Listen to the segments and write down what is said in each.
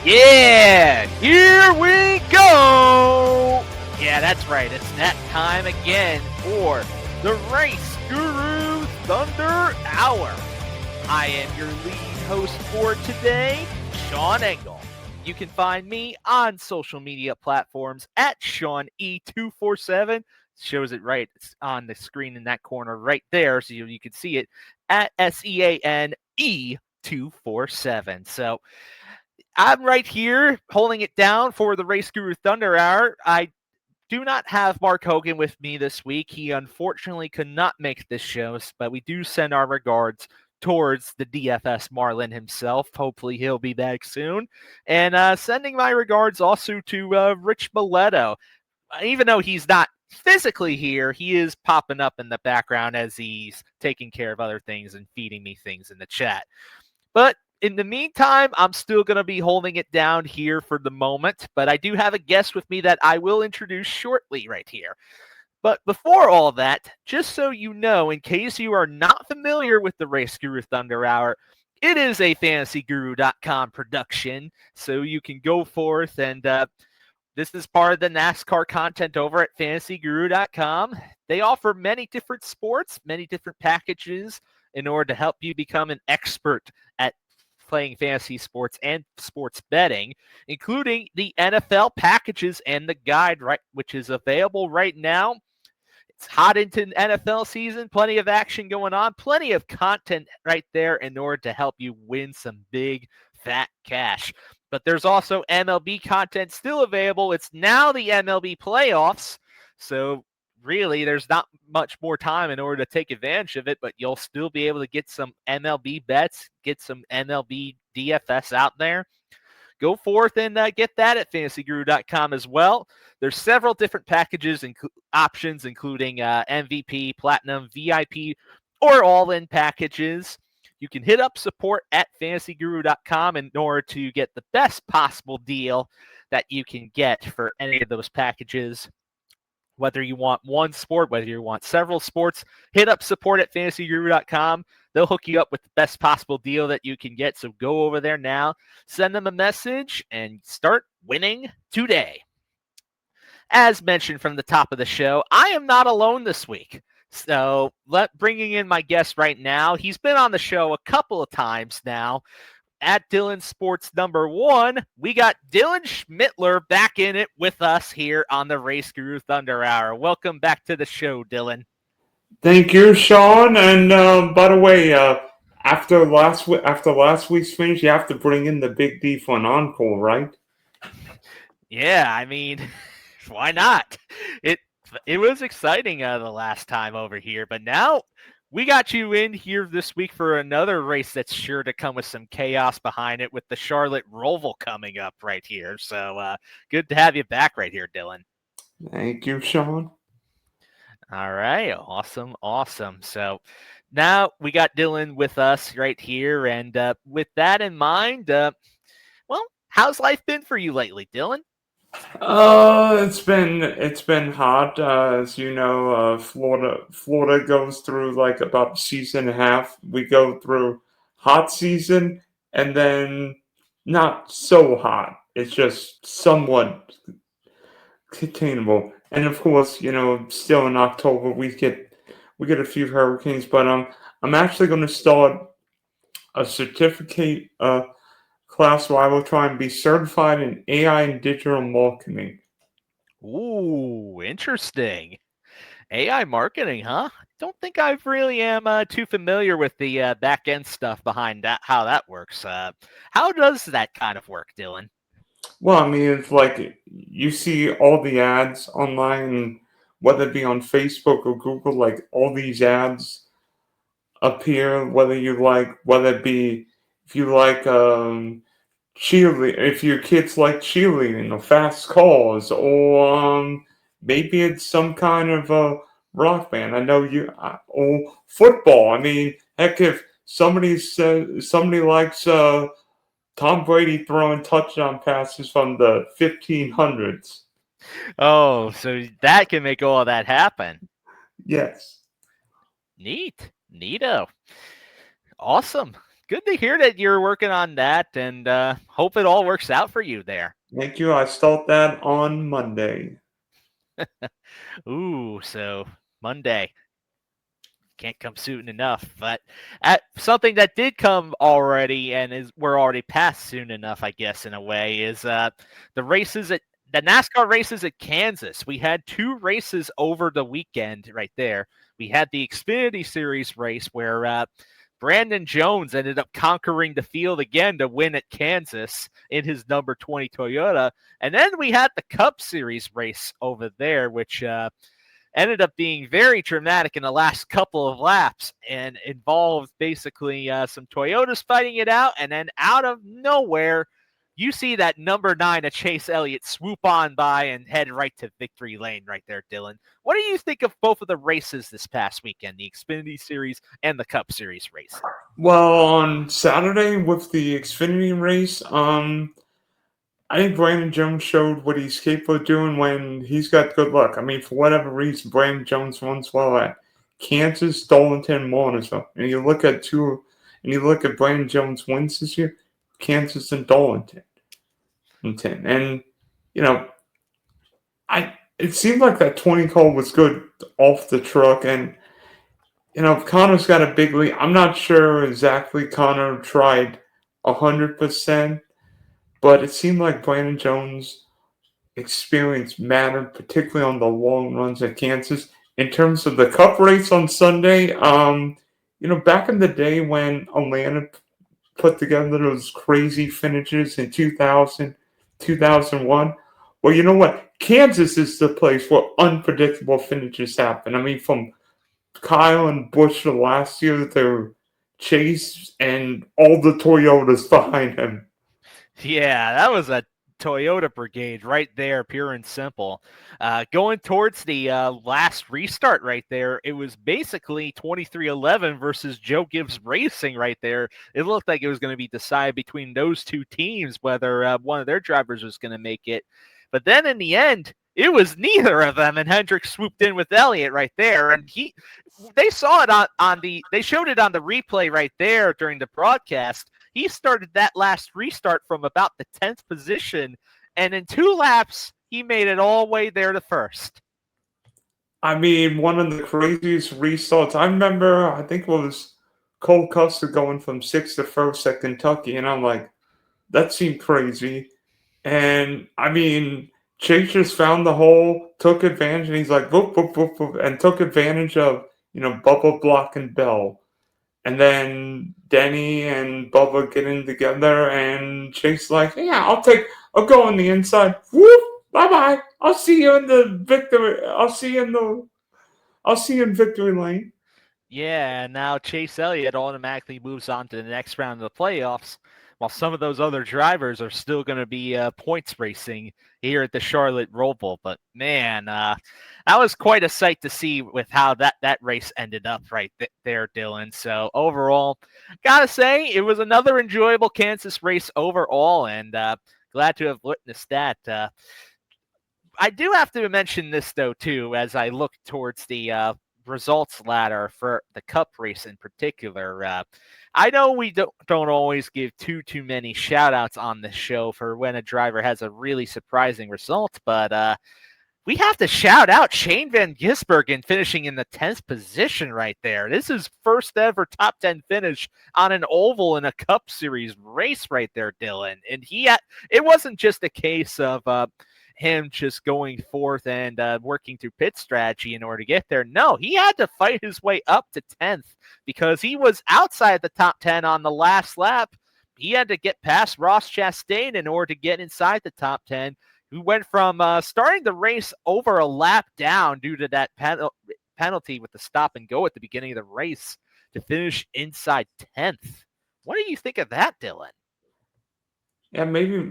Yeah, here we go. Yeah, that's right. It's that time again for the Race Guru Thunder Hour. I am your lead host for today, Sean Engel. You can find me on social media platforms at SeanE247. Shows it right. It's on the screen in that corner right there, so you can see it at SeanE247. So I'm right here holding it down for the Race Guru Thunder Hour. I do not have Mark Hogan with me this week. He unfortunately could not make this show, but we do send our regards towards the DFS Marlin himself. Hopefully he'll be back soon. And sending my regards also to Rich Miletto. Even though he's not physically here, he is popping up in the background as he's taking care of other things and feeding me things in the chat. But in the meantime, I'm still going to be holding it down here for the moment, but I do have a guest with me that I will introduce shortly right here. But before all of that, just so you know, in case you are not familiar with the Race Guru Thunder Hour, it is a FantasyGuru.com production, so you can go forth and this is part of the NASCAR content over at FantasyGuru.com. They offer many different sports, many different packages in order to help you become an expert at playing fantasy sports and sports betting, including the NFL packages and the guide, right, which is available right now. It's hot into NFL season, plenty of action going on, plenty of content right there in order to help you win some big, fat cash. But there's also MLB content still available. It's now the MLB playoffs, so really there's not much more time in order to take advantage of it, but you'll still be able to get some MLB bets, get some MLB DFS out there. Go forth and get that at FantasyGuru.com as well. There's several different packages and options, including MVP, Platinum, VIP, or all-in packages. You can hit up support at FantasyGuru.com in order to get the best possible deal that you can get for any of those packages. Whether you want one sport, whether you want several sports, hit up support at FantasyGuru.com. They'll hook you up with the best possible deal that you can get. So go over there now, send them a message, and start winning today. As mentioned from the top of the show, I am not alone this week. So bringing in my guest right now, he's been on the show a couple of times now. At Dylan Sports number 1, we got Dylan Schmittler back in it with us here on the Race Guru Thunder Hour. Welcome back to the show, Dylan. Thank you, Sean. And by the way, after last week's finish, you have to bring in the Big D for an encore, right? Yeah, I mean, why not? It was exciting the last time over here, but now we got you in here this week for another race that's sure to come with some chaos behind it with the Charlotte Roval coming up right here. So good to have you back right here, Dylan. Thank you, Sean. All right. Awesome. So now we got Dylan with us right here. And with that in mind, well, how's life been for you lately, Dylan? It's been hot. As you know, Florida goes through like about a season and a half. We go through hot season and then not so hot. It's just somewhat containable. And of course, you know, still in October we get a few hurricanes. But I'm actually going to start a certificate class where I will try and be certified in AI and digital marketing. Ooh, interesting. AI marketing, huh? Don't think I really am too familiar with the back end stuff behind that, how that works. How does that kind of work, Dylan? Well, I mean, it's like you see all the ads online, whether it be on Facebook or Google, like all these ads appear, whether it be if you like cheerleading, if your kids like cheerleading or fast cars, or maybe it's some kind of a rock band. I know or football. I mean, heck, if somebody likes Tom Brady throwing touchdown passes from the 1500s. Oh, so that can make all of that happen. Yes. Neato. Awesome. good to hear that you're working on that, and hope it all works out for you there. Thank you. I start that on Monday. Ooh, so Monday. Can't come soon enough. But something that did come already and we're already past soon enough, I guess, in a way, is the NASCAR races at Kansas. We had 2 races over the weekend right there. We had the Xfinity Series race where Brandon Jones ended up conquering the field again to win at Kansas in his number 20 Toyota. And then we had the Cup Series race over there, which ended up being very dramatic in the last couple of laps and involved basically some Toyotas fighting it out. And then out of nowhere, you see that number 9 of Chase Elliott swoop on by and head right to victory lane right there, Dylan. What do you think of both of the races this past weekend, the Xfinity Series and the Cup Series race? Well, on Saturday with the Xfinity race, I think Brandon Jones showed what he's capable of doing when he's got good luck. I mean, for whatever reason, Brandon Jones runs well at Kansas, Darlington, Martinsville. And you look at Brandon Jones' wins this year, Kansas and Darlington. And it seemed like that 20 call was good off the truck. And Connor's got a big lead. I'm not sure exactly Connor tried 100%. But it seemed like Brandon Jones' experience mattered, particularly on the long runs at Kansas. In terms of the Cup race on Sunday, back in the day when Atlanta put together those crazy finishes in 2000, 2001, well, you know what? Kansas is the place where unpredictable finishes happen. I mean, from Kyle and Busch last year to Chase and all the Toyotas behind him. Yeah, that was a Toyota brigade right there, pure and simple. Going towards the last restart right there, it was basically 23-11 versus Joe Gibbs Racing right there. It looked like it was going to be decided between those 2 teams whether one of their drivers was going to make it. But then in the end, it was neither of them, and Hendrick swooped in with Elliott right there, and they saw it they showed it on the replay right there during the broadcast. He started that last restart from about the 10th position, and in 2 laps, he made it all the way there to first. I mean, one of the craziest restarts. I remember, I think it was Cole Custer going from 6th to 1st at Kentucky, and I'm like, that seemed crazy. And, I mean, Chase just found the hole, took advantage, and he's like, boop, boop, boop, boop, and took advantage of, Bubba blocking Bell. And then Denny and Bubba getting together, and Chase like, yeah, I'll go on the inside. Whoop, bye-bye. I'll see you in the victory. I'll see you in victory lane. Yeah, and now Chase Elliott automatically moves on to the next round of the playoffs, while some of those other drivers are still going to be points racing here at the Charlotte Roval. But man, that was quite a sight to see with how that race ended up right there, Dylan. So overall, gotta say it was another enjoyable Kansas race overall, and glad to have witnessed that. I do have to mention this though too, as I look towards the results ladder for the Cup race in particular. I know we don't always give too many shout outs on this show for when a driver has a really surprising result, but we have to shout out Shane Van Gisbergen finishing in the 10th position right there. This is first ever top 10 finish on an oval in a Cup Series race right there, Dylan. And it wasn't just a case of him just going forth and working through pit strategy in order to get there. No, he had to fight his way up to 10th because he was outside the top 10 on the last lap. He had to get past Ross Chastain in order to get inside the top 10. We went from starting the race over a lap down due to that penalty with the stop and go at the beginning of the race to finish inside 10th. What do you think of that, Dylan? Yeah, maybe a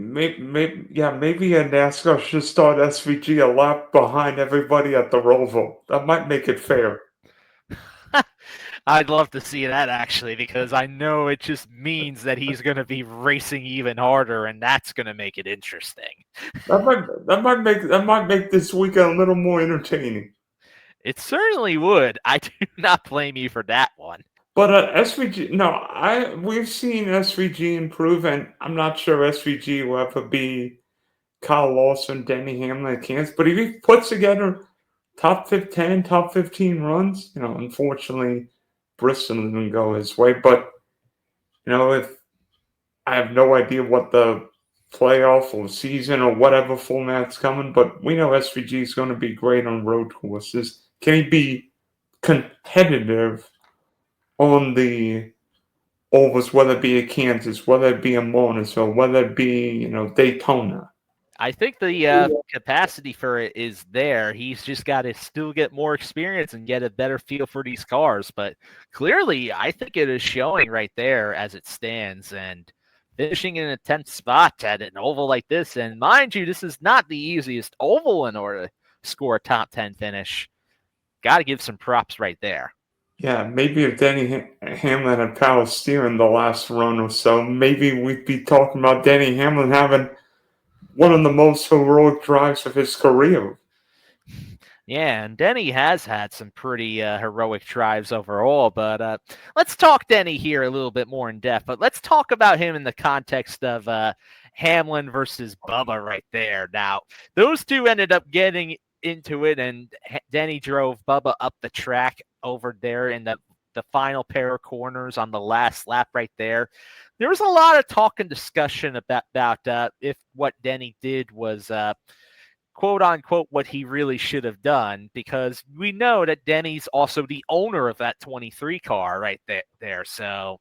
NASCAR should start SVG a lap behind everybody at the Roval. That might make it fair. I'd love to see that actually, because I know it just means that he's going to be racing even harder, and that's going to make it interesting. That might make this weekend a little more entertaining. It certainly would. I do not blame you for that one. But SVG, no, we've seen SVG improve, and I'm not sure SVG will ever be Kyle Lawson, Denny Hamlin, Kansas. But if he puts together top 10, top 15 runs, unfortunately, Bristol didn't go his way. But if I have no idea what the playoff or season or whatever format's coming, but we know SVG is going to be great on road courses. Can he be competitive on the ovals, whether it be a Kansas, whether it be a Monaco, whether it be, Daytona? I think the capacity for it is there. He's just got to still get more experience and get a better feel for these cars. But clearly, I think it is showing right there as it stands. And finishing in a 10th spot at an oval like this, and mind you, this is not the easiest oval in order to score a top 10 finish. Got to give some props right there. Yeah, maybe if Denny Hamlin had power steering the last run or so, maybe we'd be talking about Denny Hamlin having one of the most heroic drives of his career. Yeah, and Denny has had some pretty heroic drives overall, but let's talk Denny here a little bit more in depth. But let's talk about him in the context of Hamlin versus Bubba right there. Now, those two ended up getting into it, and Denny drove Bubba up the track over there in the final pair of corners on the last lap right there. There was a lot of talk and discussion about if what Denny did was quote unquote what he really should have done, because we know that Denny's also the owner of that 23 car right there. So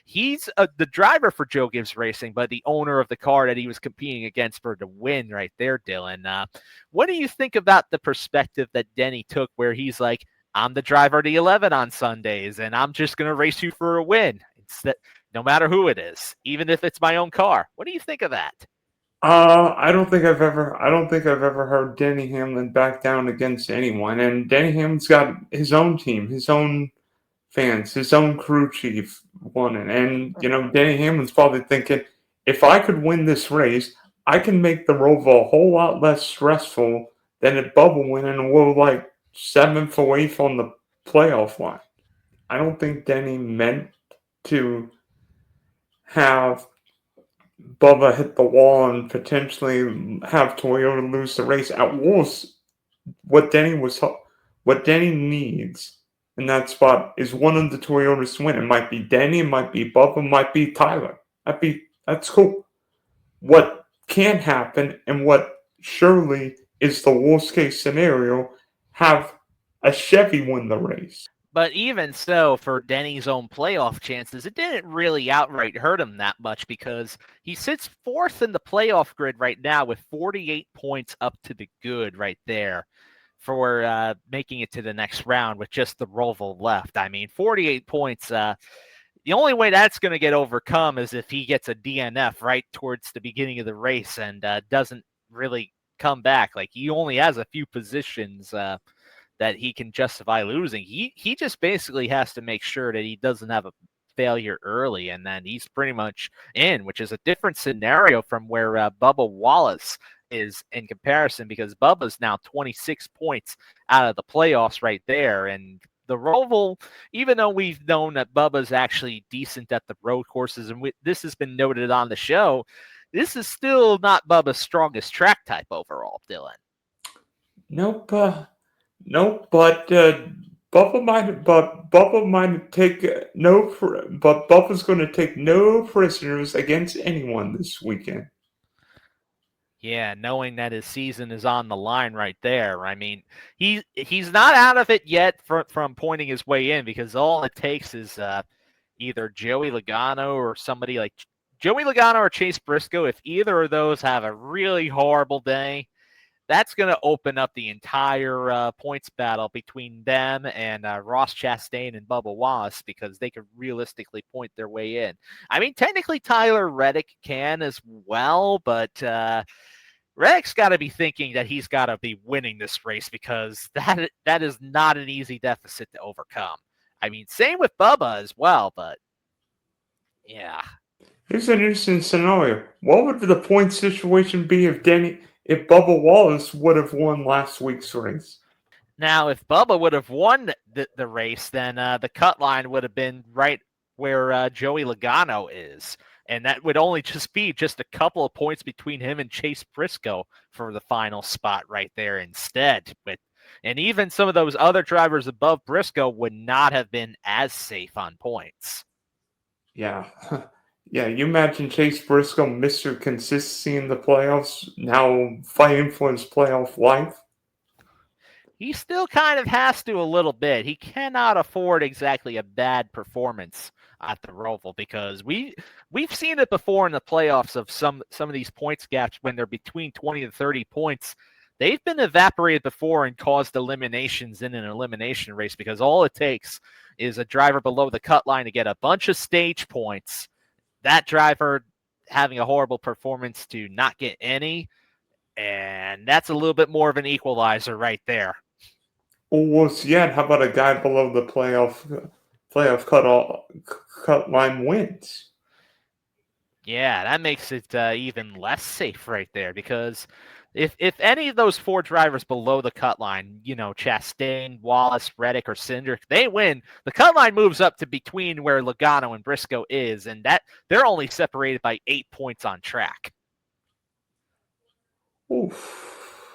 he's the driver for Joe Gibbs Racing, but the owner of the car that he was competing against for the win right there, Dylan. What do you think about the perspective that Denny took where he's like, I'm the driver of the 11 on Sundays, and I'm just going to race you for a win, no matter who it is, even if it's my own car? What do you think of that? I don't think I've ever heard Denny Hamlin back down against anyone. And Denny Hamlin's got his own team, his own fans, his own crew chief won it. And Denny Hamlin's probably thinking, if I could win this race, I can make the Roval a whole lot less stressful than if Bubba win and we're like 7th or 8th on the playoff line. I don't think Denny meant to have Bubba hit the wall and potentially have Toyota lose the race. At worst, what Denny needs in that spot is one of the Toyotas to win. It might be Denny, it might be Bubba, it might be Tyler. That's cool. What can't happen, and what surely is the worst case scenario, have a Chevy win the race. But even so, for Denny's own playoff chances, it didn't really outright hurt him that much, because he sits 4th in the playoff grid right now with 48 points up to the good right there for making it to the next round with just the Roval left. I mean, 48 points. The only way that's going to get overcome is if he gets a DNF right towards the beginning of the race and doesn't really come back. Like, he only has a few positions that he can justify losing. He just basically has to make sure that he doesn't have a failure early, and then he's pretty much in, which is a different scenario from where Bubba Wallace is in comparison, because Bubba's now 26 points out of the playoffs right there. And the Roval, even though we've known that Bubba's actually decent at the road courses, and this has been noted on the show, this is still not Bubba's strongest track type overall, Dylan. Nope, but Bubba's going to take no prisoners against anyone this weekend. Yeah, knowing that his season is on the line right there. I mean, he's not out of it yet from pointing his way in, because all it takes is either Joey Logano or somebody like Joey Logano or Chase Briscoe. If either of those have a really horrible day, that's going to open up the entire points battle between them and Ross Chastain and Bubba Wallace, because they could realistically point their way in. I mean, technically Tyler Reddick can as well, but Reddick's got to be thinking that he's got to be winning this race, because that is not an easy deficit to overcome. I mean, same with Bubba as well, but yeah. Here's an interesting scenario. What would the point situation be if Bubba Wallace would have won last week's race? Now, if Bubba would have won the race, then the cut line would have been right where Joey Logano is. And that would only just be just a couple of points between him and Chase Briscoe for the final spot right there instead. And even some of those other drivers above Briscoe would not have been as safe on points. Yeah. Yeah, you imagine Chase Briscoe, Mr. Consistency in the playoffs, now fighting for his playoff life. He still kind of has to a little bit. He cannot afford exactly a bad performance at the Roval because we've seen it before in the playoffs of some of these points gaps when they're between 20 and 30 points. They've been evaporated before and caused eliminations in an elimination race because all it takes is a driver below the cut line to get a bunch of stage points. That driver having a horrible performance to not get any, and that's a little bit more of an equalizer right there. Or worse yet, how about a guy below the playoff cut line wins? Yeah, that makes it even less safe right there because if any of those four drivers below the cut line, Chastain, Wallace, Reddick, or Cindric, they win, the cut line moves up to between where Logano and Briscoe is, and that they're only separated by 8 points on track. Oof.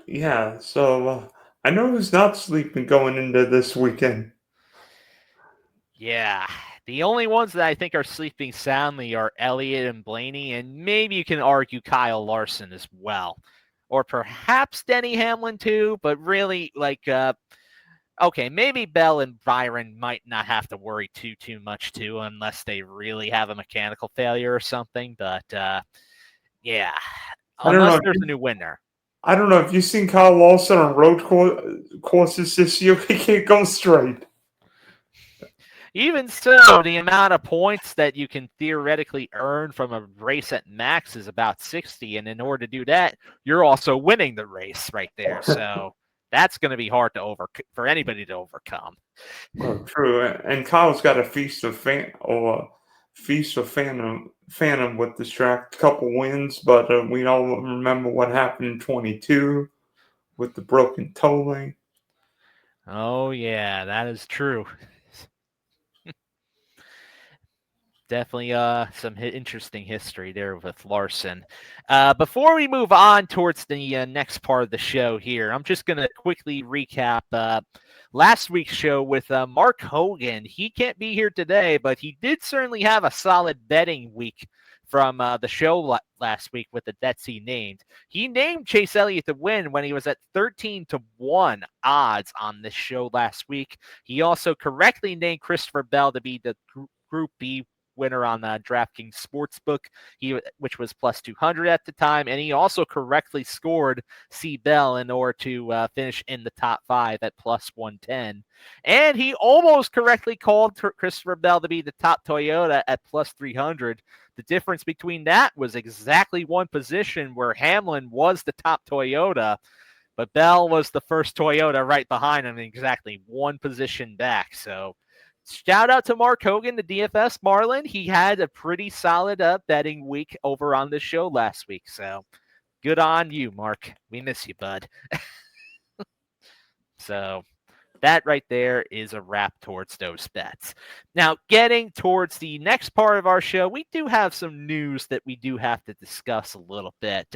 Yeah, so I know who's not sleeping going into this weekend. Yeah, the only ones that I think are sleeping soundly are Elliott and Blaney, and maybe you can argue Kyle Larson as well. Or perhaps Denny Hamlin too, but really, okay, maybe Bell and Byron might not have to worry too much too, unless they really have a mechanical failure or something. But yeah, unless there's a new winner. I don't know if you've seen Kyle Larson on road courses this year. He can't go straight. Even so, the amount of points that you can theoretically earn from a race at max is about 60, and in order to do that, you're also winning the race right there. So that's going to be hard for anybody to overcome. Oh, true, and Kyle's got a feast of phantom with this track. Couple wins, but we all remember what happened in 22 with the broken tolling. Oh yeah, that is true. Definitely some interesting history there with Larson. Before we move on towards the next part of the show here, I'm just going to quickly recap last week's show with Mark Hogan. He can't be here today, but he did certainly have a solid betting week from the show last week with the bets he named. He named Chase Elliott to win when he was at 13-1 odds on this show last week. He also correctly named Christopher Bell to be the Group B winner on DraftKings Sportsbook, which was plus 200 at the time, and he also correctly scored C. Bell in order to finish in the top 5 at plus 110. And he almost correctly called Christopher Bell to be the top Toyota at plus 300. The difference between that was exactly one position where Hamlin was the top Toyota, but Bell was the first Toyota right behind him, exactly one position back. So shout out to Mark Hogan, the DFS Marlin. He had a pretty solid betting week over on the show last week. So good on you, Mark. We miss you, bud. So that right there is a wrap towards those bets. Now, getting towards the next part of our show, we do have some news that we do have to discuss a little bit.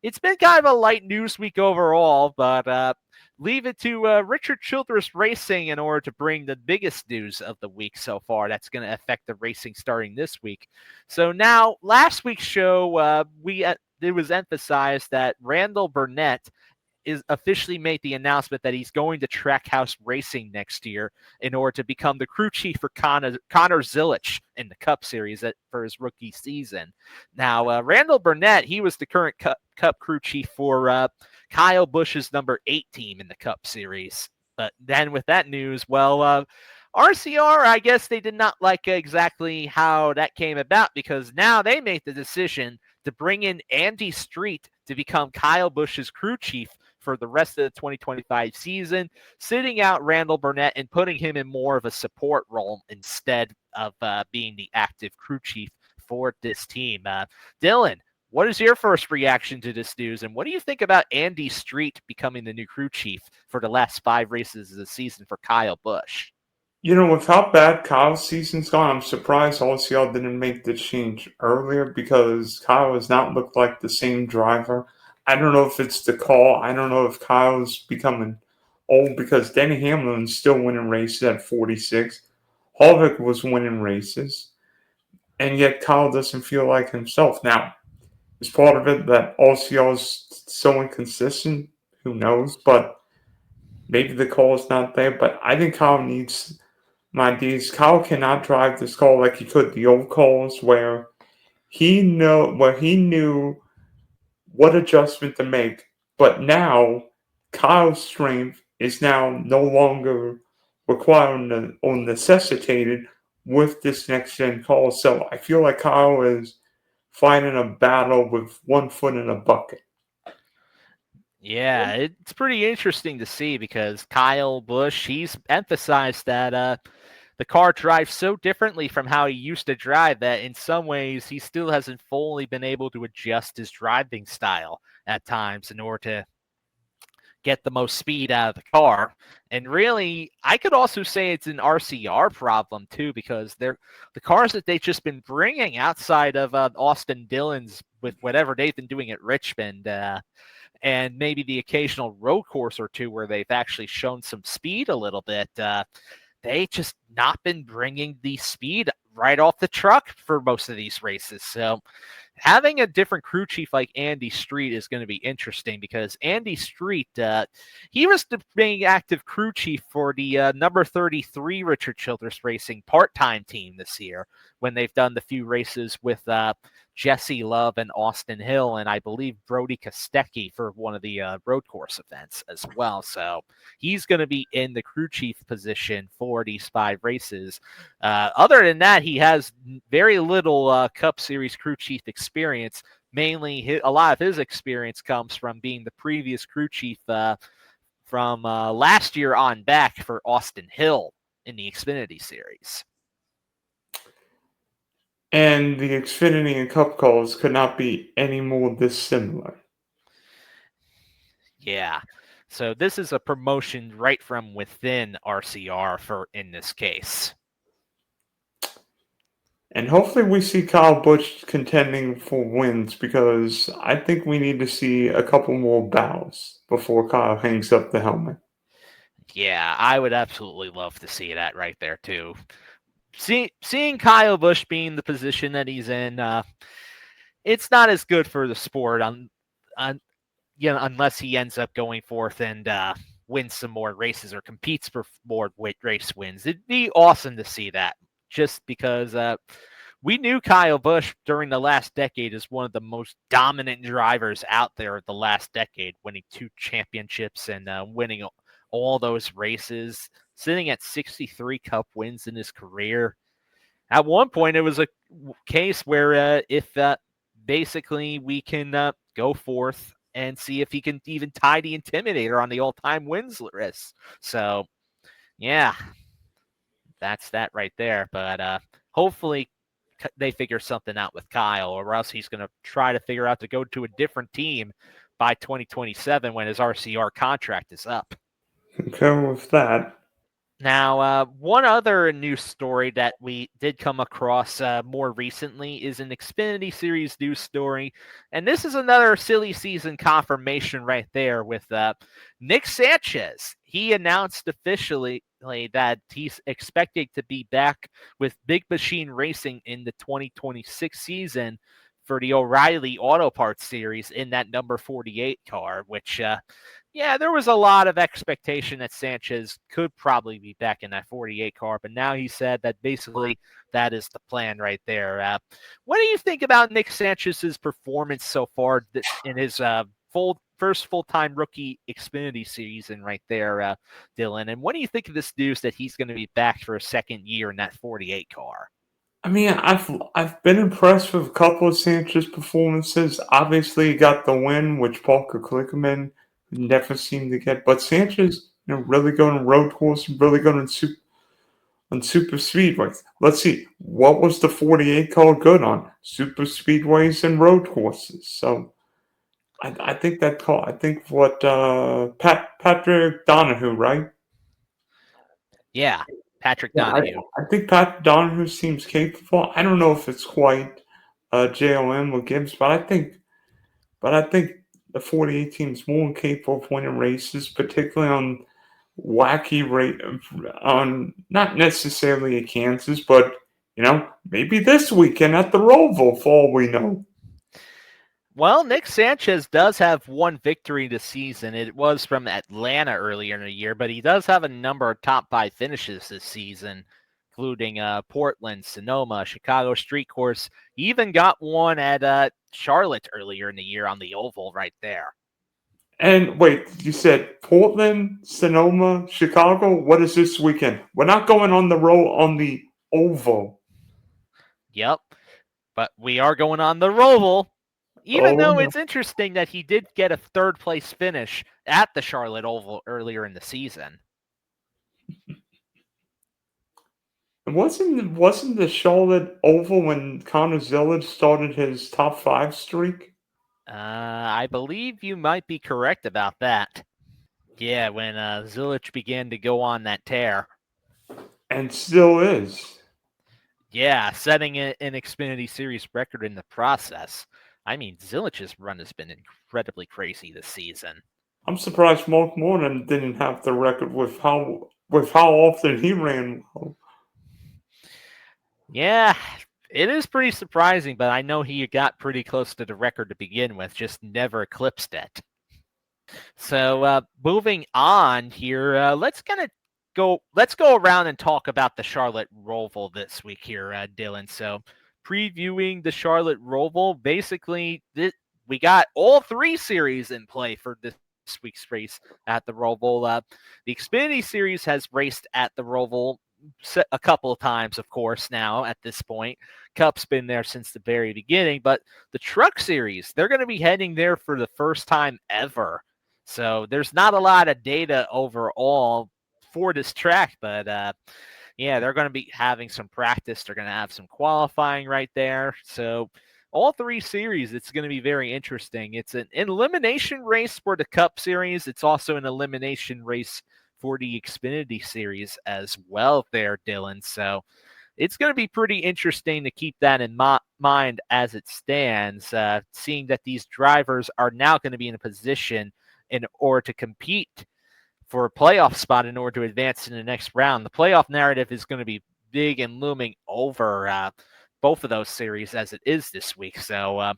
It's been kind of a light news week overall, but leave it to Richard Childress Racing in order to bring the biggest news of the week so far. That's going to affect the racing starting this week. So now, last week's show, it was emphasized that Randall Burnett is officially made the announcement that he's going to Trackhouse Racing next year in order to become the crew chief for Connor Zilisch in the Cup Series for his rookie season. Now, Randall Burnett, he was the current Cup crew chief for Kyle Busch's number 8 team in the Cup Series. But then with that news, well, RCR, I guess they did not like exactly how that came about because now they made the decision to bring in Andy Street to become Kyle Busch's crew chief for the rest of the 2025 season, sitting out Randall Burnett and putting him in more of a support role instead of being the active crew chief for this team. Dylan, what is your first reaction to this news, and what do you think about Andy Street becoming the new crew chief for the last 5 races of the season for Kyle Busch? With how bad Kyle's season's gone, I'm surprised RCR didn't make the change earlier because Kyle has not looked like the same driver. I don't know if it's the call. I don't know if Kyle's becoming old because Denny Hamlin's still winning races at 46. Harvick was winning races, and yet Kyle doesn't feel like himself. Now, is part of it that RCR is so inconsistent? Who knows? But maybe the call is not there. But I think Kyle needs my D's. Kyle cannot drive this car like he could the old calls where he knew what adjustment to make. But now Kyle's strength is now no longer requiring or necessitated with this next gen call. So I feel like Kyle is fighting a battle with one foot in a bucket. Yeah, it's pretty interesting to see because Kyle Busch, he's emphasized that the car drives so differently from how he used to drive that in some ways he still hasn't fully been able to adjust his driving style at times in order to get the most speed out of the car. And really, I could also say it's an RCR problem too, because the cars that they've just been bringing outside of Austin Dillon's with whatever they've been doing at Richmond, and maybe the occasional road course or two where they've actually shown some speed a little bit, they just not been bringing the speed right off the truck for most of these races. So having a different crew chief like Andy Street is going to be interesting because Andy Street, he was the main active crew chief for the number 33 Richard Childress Racing part-time team this year when they've done the few races with Jesse Love and Austin Hill, and I believe Brody Kostecki for one of the road course events as well. So he's going to be in the crew chief position for these 5 races. Other than that, he has very little Cup Series crew chief experience. Mainly, a lot of his experience comes from being the previous crew chief from last year on back for Austin Hill in the Xfinity Series. And the Xfinity and Cup calls could not be any more dissimilar. Yeah. So this is a promotion right from within RCR for in this case. And hopefully we see Kyle Busch contending for wins because I think we need to see a couple more bows before Kyle hangs up the helmet. Yeah, I would absolutely love to see that right there too. Seeing Kyle Busch being the position that he's in, it's not as good for the sport unless he ends up going forth and wins some more races or competes for more race wins. It'd be awesome to see that just because we knew Kyle Busch during the last decade as one of the most dominant drivers out there the last decade, winning 2 championships and winning all those races, sitting at 63 Cup wins in his career. At one point, it was a case where if basically we can go forth and see if he can even tie the Intimidator on the all-time wins list. So, yeah, that's that right there. But hopefully they figure something out with Kyle, or else he's going to try to figure out to go to a different team by 2027 when his RCR contract is up. Okay, with that. Now, one other news story that we did come across more recently is an Xfinity Series news story. And this is another silly season confirmation right there with Nick Sanchez. He announced officially that he's expected to be back with Big Machine Racing in the 2026 season for the O'Reilly Auto Parts Series in that number 48 car, which yeah, there was a lot of expectation that Sanchez could probably be back in that 48 car, but now he said that basically that is the plan right there. What do you think about Nick Sanchez's performance so far in his first full-time rookie Xfinity season right there, Dylan? And what do you think of this news that he's going to be back for a second year in that 48 car? I mean, I've been impressed with a couple of Sanchez performances. Obviously, he got the win, which Parker Kligerman never seemed to get. But Sanchez, really going to road course, really going to on super speedways. Let's see, what was the 48 car good on? Super speedways and road courses. So I think that call. I think what Patrick Donahue, right? Yeah, Patrick Yeah, Donahue. I think Pat Donahue seems capable. I don't know if it's quite JOM or Gibbs, but I think the 48 team's more capable of winning races, particularly on wacky rate on not necessarily at Kansas, but maybe this weekend at the Roval for all we know. Well, Nick Sanchez does have one victory this season. It was from Atlanta earlier in the year, but he does have a number of top 5 finishes this season, including Portland, Sonoma, Chicago Street Course. He even got one at Charlotte earlier in the year on the oval right there. And wait, you said Portland, Sonoma, Chicago. What is this weekend? We're not going on the road on the oval. Yep, but we are going on the Roval. Even Oh though no. it's interesting that he did get a 3rd place finish at the Charlotte Oval earlier in the season. Wasn't the Charlotte Oval when Connor Zillage started his top 5 streak? I believe you might be correct about that. Yeah, when Zilich began to go on that tear. And still is. Yeah, setting an Xfinity Series record in the process. I mean, Zilich's run has been incredibly crazy this season. I'm surprised Mark Morton didn't have the record with how often he ran well. Yeah, it is pretty surprising, but I know he got pretty close to the record to begin with, just never eclipsed it. So moving on here, let's go around and talk about the Charlotte Roval this week here, Dylan. So previewing the Charlotte Roval, basically we got all 3 series in play for this week's race at the Roval. The Xfinity Series has raced at the Roval a couple of times, of course, now at this point. Cup's been there since the very beginning, but the Truck Series, they're going to be heading there for the first time ever. So there's not a lot of data overall for this track, but yeah, they're going to be having some practice. They're going to have some qualifying right there. So all 3 series, it's going to be very interesting. It's an elimination race for the Cup Series. It's also an elimination race for the Xfinity Series as well there, Dylan. So it's going to be pretty interesting to keep that in mind as it stands, seeing that these drivers are now going to be in a position in order to compete for a playoff spot in order to advance in the next round. The playoff narrative is going to be big and looming over both of those series as it is this week. So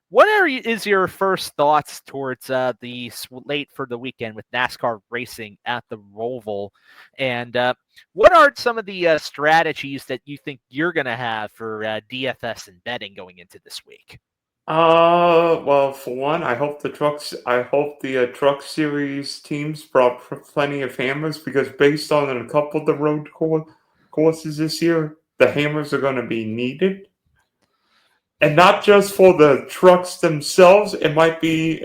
what is your first thoughts towards the slate for the weekend with NASCAR racing at the Roval? And what are some of the strategies that you think you're going to have for DFS and betting going into this week? Well, for one, I hope the truck series teams brought plenty of hammers because based on a couple of the road courses this year, the hammers are going to be needed, and not just for the trucks themselves. Might be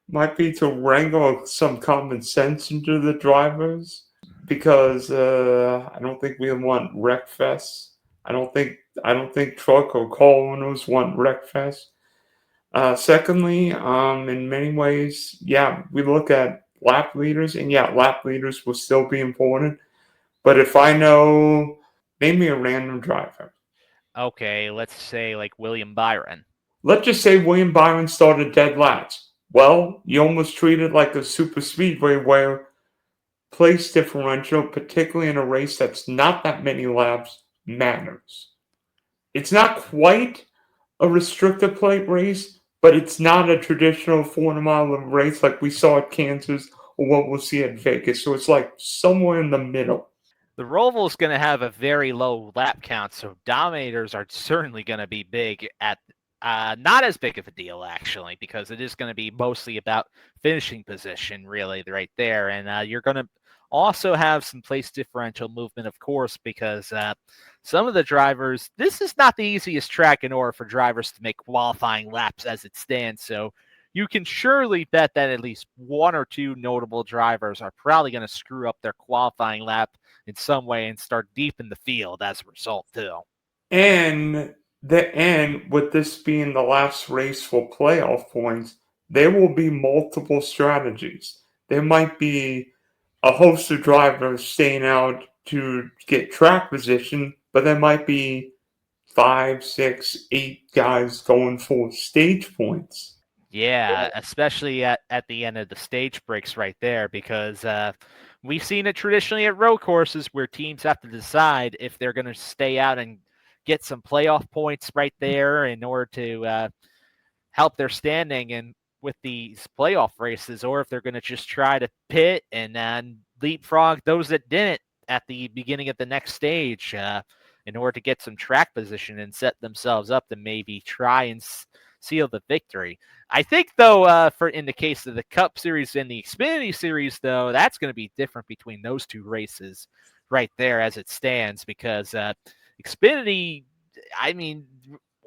to wrangle some common sense into the drivers because I don't think we want wreck fests. I don't think truck or car owners want wreck fest. Secondly, in many ways, yeah, we look at lap leaders, and yeah, lap leaders will still be important. But if I know, name me a random driver. Okay, let's say like William Byron. Let's just say William Byron started dead last. Well, you almost treat it like a super speedway where place differential, particularly in a race that's not that many laps, matters. It's not quite a restrictor plate race, but it's not a traditional 400-mile race like we saw at Kansas or what we'll see at Vegas. So it's like somewhere in the middle. The Roval is going to have a very low lap count, so dominators are certainly going to be big at not as big of a deal, actually, because it is going to be mostly about finishing position, really, right there. And you're going to also have some place differential movement, of course, because some of the drivers, this is not the easiest track in order for drivers to make qualifying laps as it stands. So you can surely bet that at least one or two notable drivers are probably going to screw up their qualifying lap in some way and start deep in the field as a result, too. And with this being the last race for playoff points, there will be multiple strategies. There might be a host of drivers staying out to get track position, but there might be 5, 6, 8 guys going for stage points. Yeah, especially at the end of the stage breaks right there, because we've seen it traditionally at road courses where teams have to decide if they're going to stay out and get some playoff points right there in order to help their standing and with these playoff races, or if they're going to just try to pit and then leapfrog those that didn't at the beginning of the next stage in order to get some track position and set themselves up to maybe try and seal the victory. I think, though, for in the case of the Cup Series and the Xfinity Series, though, that's going to be different between those two races right there as it stands, because Xfinity, I mean,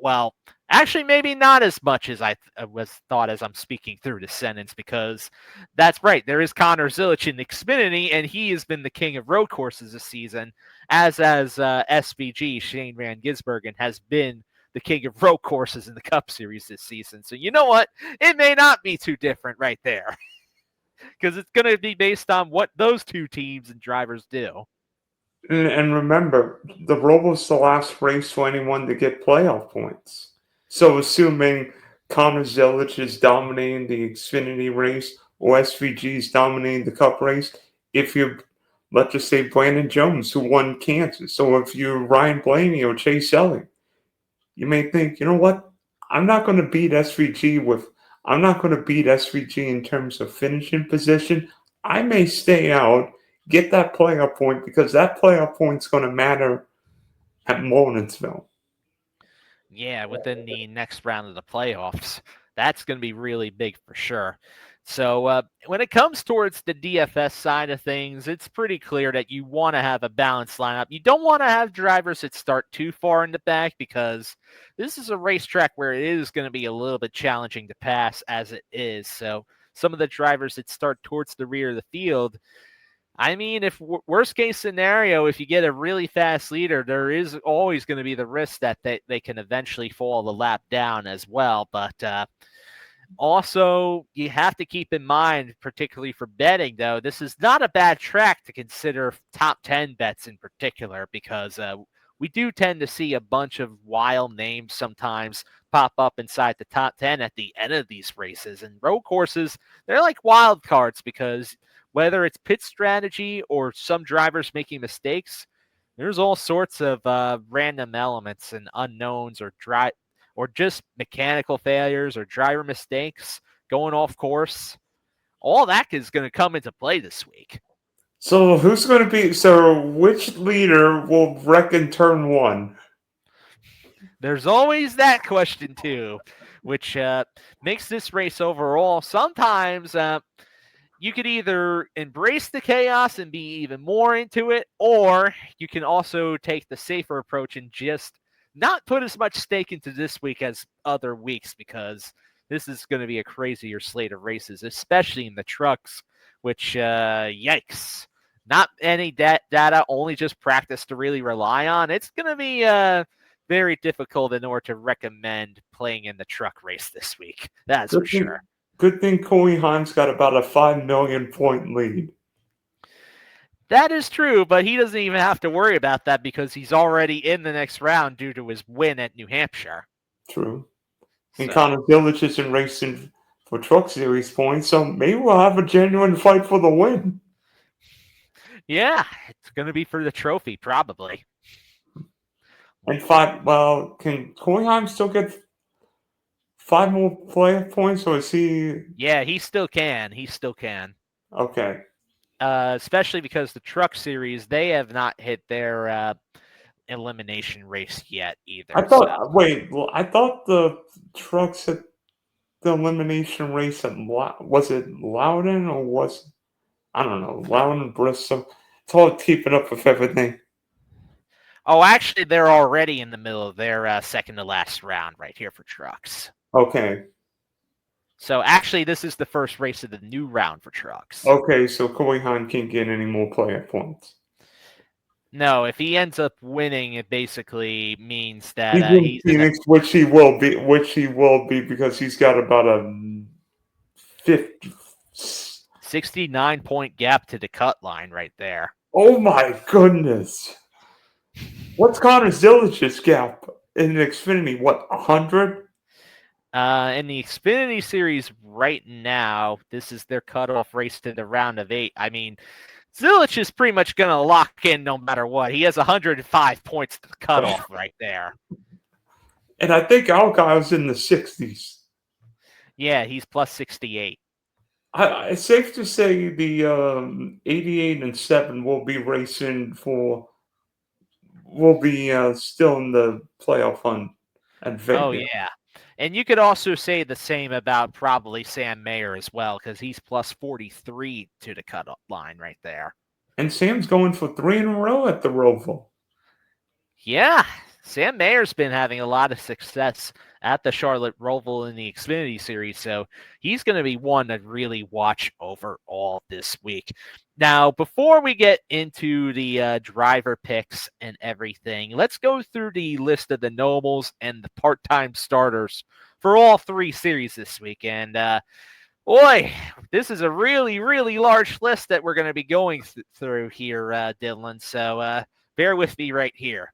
well, actually, maybe not as much as I was thought as I'm speaking through the sentence, because that's right. There is Connor Zilic in Xfinity, and he has been the king of road courses this season, as SVG, Shane Van Gisbergen, has been the king of road courses in the Cup Series this season. So you know what? It may not be too different right there, because it's going to be based on what those two teams and drivers do. And remember, the Roval's the last race for anyone to get playoff points. So assuming Connor Zilic is dominating the Xfinity race or SVG is dominating the Cup race, if you, let's just say Brandon Jones, who won Kansas, or if you're Ryan Blaney or Chase Elliott, you may think, you know what, I'm not going to beat SVG in terms of finishing position. I may stay out, get that playoff point, because that playoff point's going to matter at Martinsville. Yeah, within the next round of the playoffs. That's going to be really big for sure. So when it comes towards the DFS side of things, it's pretty clear that you want to have a balanced lineup. You don't want to have drivers that start too far in the back, because this is a racetrack where it is going to be a little bit challenging to pass as it is. So some of the drivers that start towards the rear of the field, I mean, if worst case scenario, if you get a really fast leader, there is always going to be the risk that they can eventually fall the lap down as well. But also, you have to keep in mind, particularly for betting, though, this is not a bad track to consider top 10 bets in particular, because we do tend to see a bunch of wild names sometimes pop up inside the top 10 at the end of these races. And road courses, they're like wild cards, because whether it's pit strategy or some drivers making mistakes, there's all sorts of random elements and unknowns or just mechanical failures or driver mistakes going off course. All that is going to come into play this week. So which leader will wreck in turn one? There's always that question too, which makes this race overall sometimes you could either embrace the chaos and be even more into it, or you can also take the safer approach and just not put as much stake into this week as other weeks, because this is going to be a crazier slate of races, especially in the trucks, which, yikes. Not any data, only just practice to really rely on. It's going to be very difficult in order to recommend playing in the truck race this week. That's for sure. Good thing Corey Haim's got about a 5 million point lead. That is true, but he doesn't even have to worry about that, because he's already in the next round due to his win at New Hampshire. True. And Connor Zilic isn't racing for Truck Series points, so maybe we'll have a genuine fight for the win. Yeah, it's going to be for the trophy, probably. And can Corey Haim still get 5 more playoff points, or is he? Yeah, he still can. He still can. Okay. Especially because the Truck Series, they have not hit their elimination race yet either. I thought the trucks hit the elimination race at was it Loudon or was I don't know, Loudon, Bristol. It's all keeping up with everything. Oh, actually, they're already in the middle of their second to last round right here for trucks. Okay. So actually, this is the first race of the new round for trucks. Okay, so Corey Hahn can't get any more playoff points. No, if he ends up winning, it basically means that He's in he's in a Phoenix, which he will be because he's got about a 50. 69-point gap to the cut line right there. Oh my goodness! What's Connor Zilich's gap in Xfinity? What, 100? In the Xfinity Series right now, this is their cutoff race to the round of 8. I mean, Zilich is pretty much going to lock in no matter what. He has 105 points to the cutoff right there. And I think Alkile's in the 60s. Yeah, he's plus 68. It's safe to say the 88 and 7 will be racing will be still in the playoff hunt at Vegas. Oh, yeah. And you could also say the same about probably Sam Mayer as well, because he's plus 43 to the cutoff line right there. And Sam's going for 3 in a row at the Roval. Yeah, Sam Mayer's been having a lot of success at the Charlotte Roval in the Xfinity Series, so he's going to be one to really watch overall this week. Now, before we get into the driver picks and everything, let's go through the list of the nobles and the part-time starters for all 3 series this week. And boy, this is a really, really large list that we're going to be going through here, Dylan. So bear with me right here.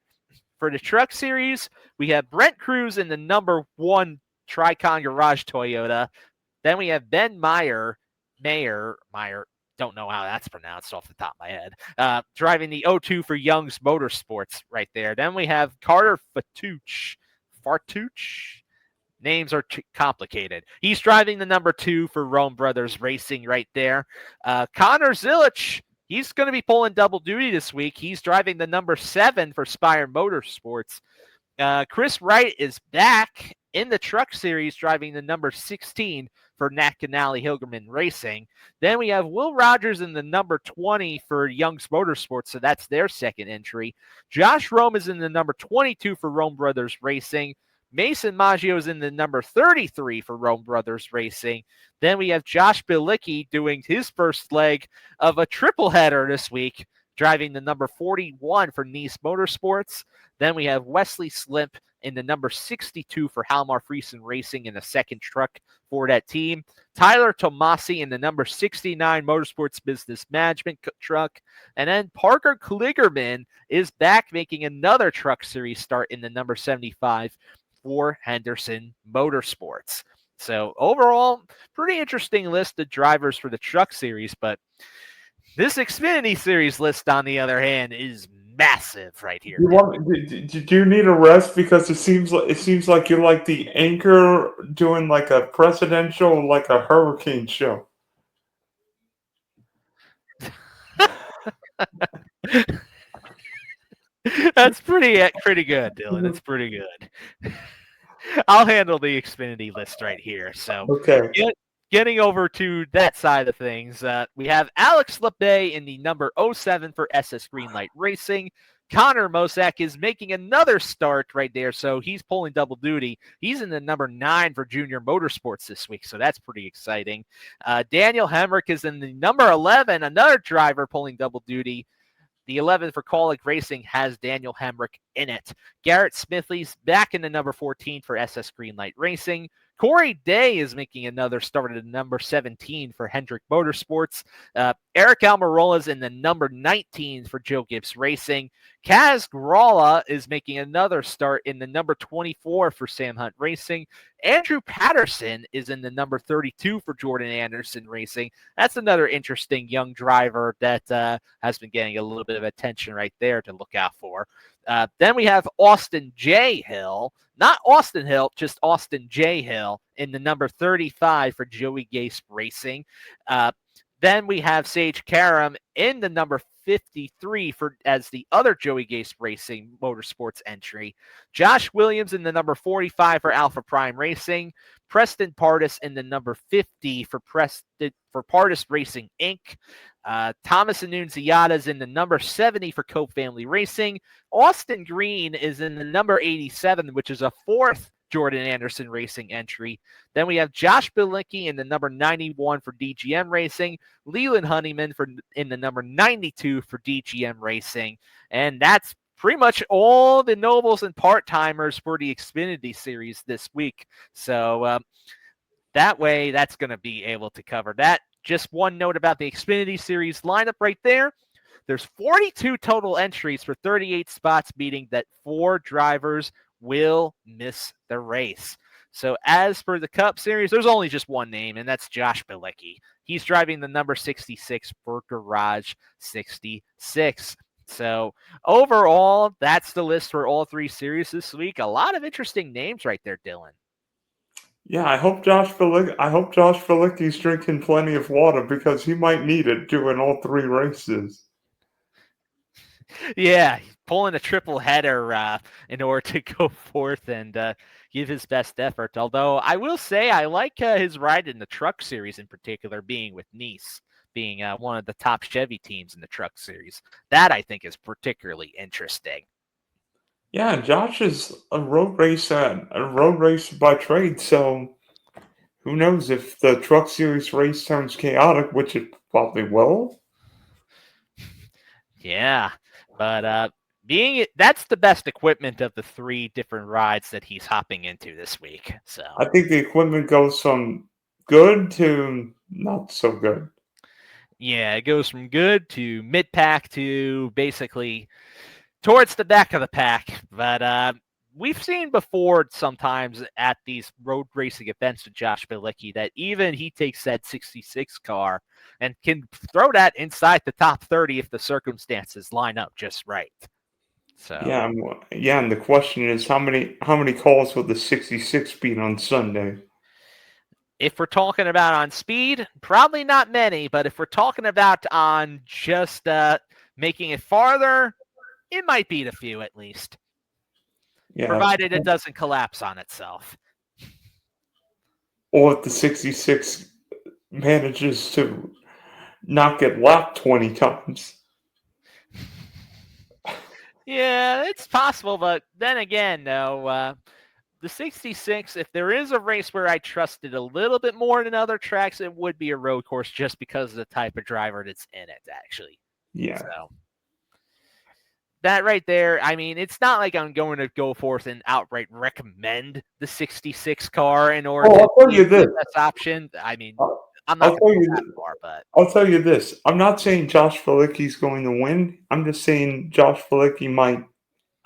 For the truck series, we have Brent Cruz in the number 1 Tricon Garage Toyota. Then we have Ben Mayer, don't know how that's pronounced off the top of my head, driving the 02 for Young's Motorsports right there. Then we have Carter Fartuch. Names are too complicated. He's driving the number 2 for Rome Brothers Racing right there. Connor Zilich, he's going to be pulling double duty this week. He's driving the number 7 for Spire Motorsports. Chris Wright is back in the truck series, driving the number 16 for Nat Canali Hilgerman Racing. Then we have Will Rogers in the number 20 for Young's Motorsports, so that's their second entry. Josh Rome is in the number 22 for Rome Brothers Racing. Mason Maggio is in the number 33 for Rome Brothers Racing. Then we have Josh Bilicki doing his first leg of a triple header this week, driving the number 41 for Nice Motorsports. Then we have Wesley Slimp in the number 62 for Halmar Friesen Racing in the second truck for that team. Tyler Tomasi in the number 69 Motorsports Business Management truck. And then Parker Kligerman is back making another truck series start in the number 75 for Henderson Motorsports. So overall, pretty interesting list of drivers for the truck series, but this Xfinity Series list, on the other hand, is massive right here. Do you need a rest? Because it seems like you're like the anchor doing like a presidential, like a hurricane show. That's pretty good, Dylan. That's pretty good. I'll handle the Xfinity list right here. So okay. Getting over to that side of things, we have Alex Lepay in the number 07 for SS Greenlight Racing. Connor Mosak is making another start right there, so he's pulling double duty. He's in the number 9 for Junior Motorsports this week, so that's pretty exciting. Daniel Hemrick is in the number 11, another driver pulling double duty. The 11 for Kaulig Racing has Daniel Hemrick in it. Garrett Smithley's back in the number 14 for SS Greenlight Racing. Corey Day is making another start at number 17 for Hendrick Motorsports. Eric Almirola is in the number 19 for Joe Gibbs Racing. Kaz Gralla is making another start in the number 24 for Sam Hunt Racing. Andrew Patterson is in the number 32 for Jordan Anderson Racing. That's another interesting young driver that has been getting a little bit of attention right there to look out for. Then we have Austin J. Hill, not Austin Hill, just Austin J. Hill in the number 35 for Joey Gase Racing. Then we have Sage Karam in the number 53 as the other Joey Gase Racing Motorsports entry. Josh Williams in the number 45 for Alpha Prime Racing. Preston Pardis in the number 50 for Pardis Racing Inc. Thomas Annunziata is in the number 70 for Cope Family Racing. Austin Green is in the number 87, which is a 4th Jordan Anderson Racing entry. Then we have Josh Bilicki in the number 91 for DGM Racing, Leland Honeyman in the number 92 for DGM Racing. And that's pretty much all the nobles and part-timers for the Xfinity Series this week. So that way, that's going to be able to cover that. Just one note about the Xfinity Series lineup right there. There's 42 total entries for 38 spots, meaning that 4 drivers will miss the race. So as for the Cup Series, there's only just one name, and that's Josh Bilicki. He's driving the number 66 for Garage 66. So overall, that's the list for all 3 series this week. A lot of interesting names right there, Dylan. Yeah, I hope Josh Bilicki's drinking plenty of water because he might need it doing all 3 races. Yeah, pulling a triple header in order to go forth and give his best effort. Although I will say I like his ride in the Truck Series in particular, being with Nice, being one of the top Chevy teams in the Truck Series. That I think is particularly interesting. Yeah, Josh is a road racer by trade, so who knows if the Truck Series race turns chaotic, which it probably will. Yeah, but that's the best equipment of the 3 different rides that he's hopping into this week. So I think the equipment goes from good to not so good. Yeah, it goes from good to mid-pack to basically towards the back of the pack. But we've seen before sometimes at these road racing events with Josh Bilicki that even he takes that 66 car and can throw that inside the top 30 if the circumstances line up just right. So yeah, and the question is how many calls will the 66 beat on Sunday? If we're talking about on speed, probably not many, but if we're talking about on just making it farther, it might beat a few at least. Yeah. Provided it doesn't collapse on itself. Or if the 66 manages to not get lapped 20 times. Yeah, it's possible, but then again, though, the 66, if there is a race where I trust it a little bit more than other tracks, it would be a road course just because of the type of driver that's in it, actually. Yeah. So that right there, I mean, it's not like I'm going to go forth and outright recommend the 66 car in order to be the best option. I mean, I'm not going to go that far, but I'll tell you this. I'm not saying Josh Bilicki's going to win. I'm just saying Josh Bilicki might,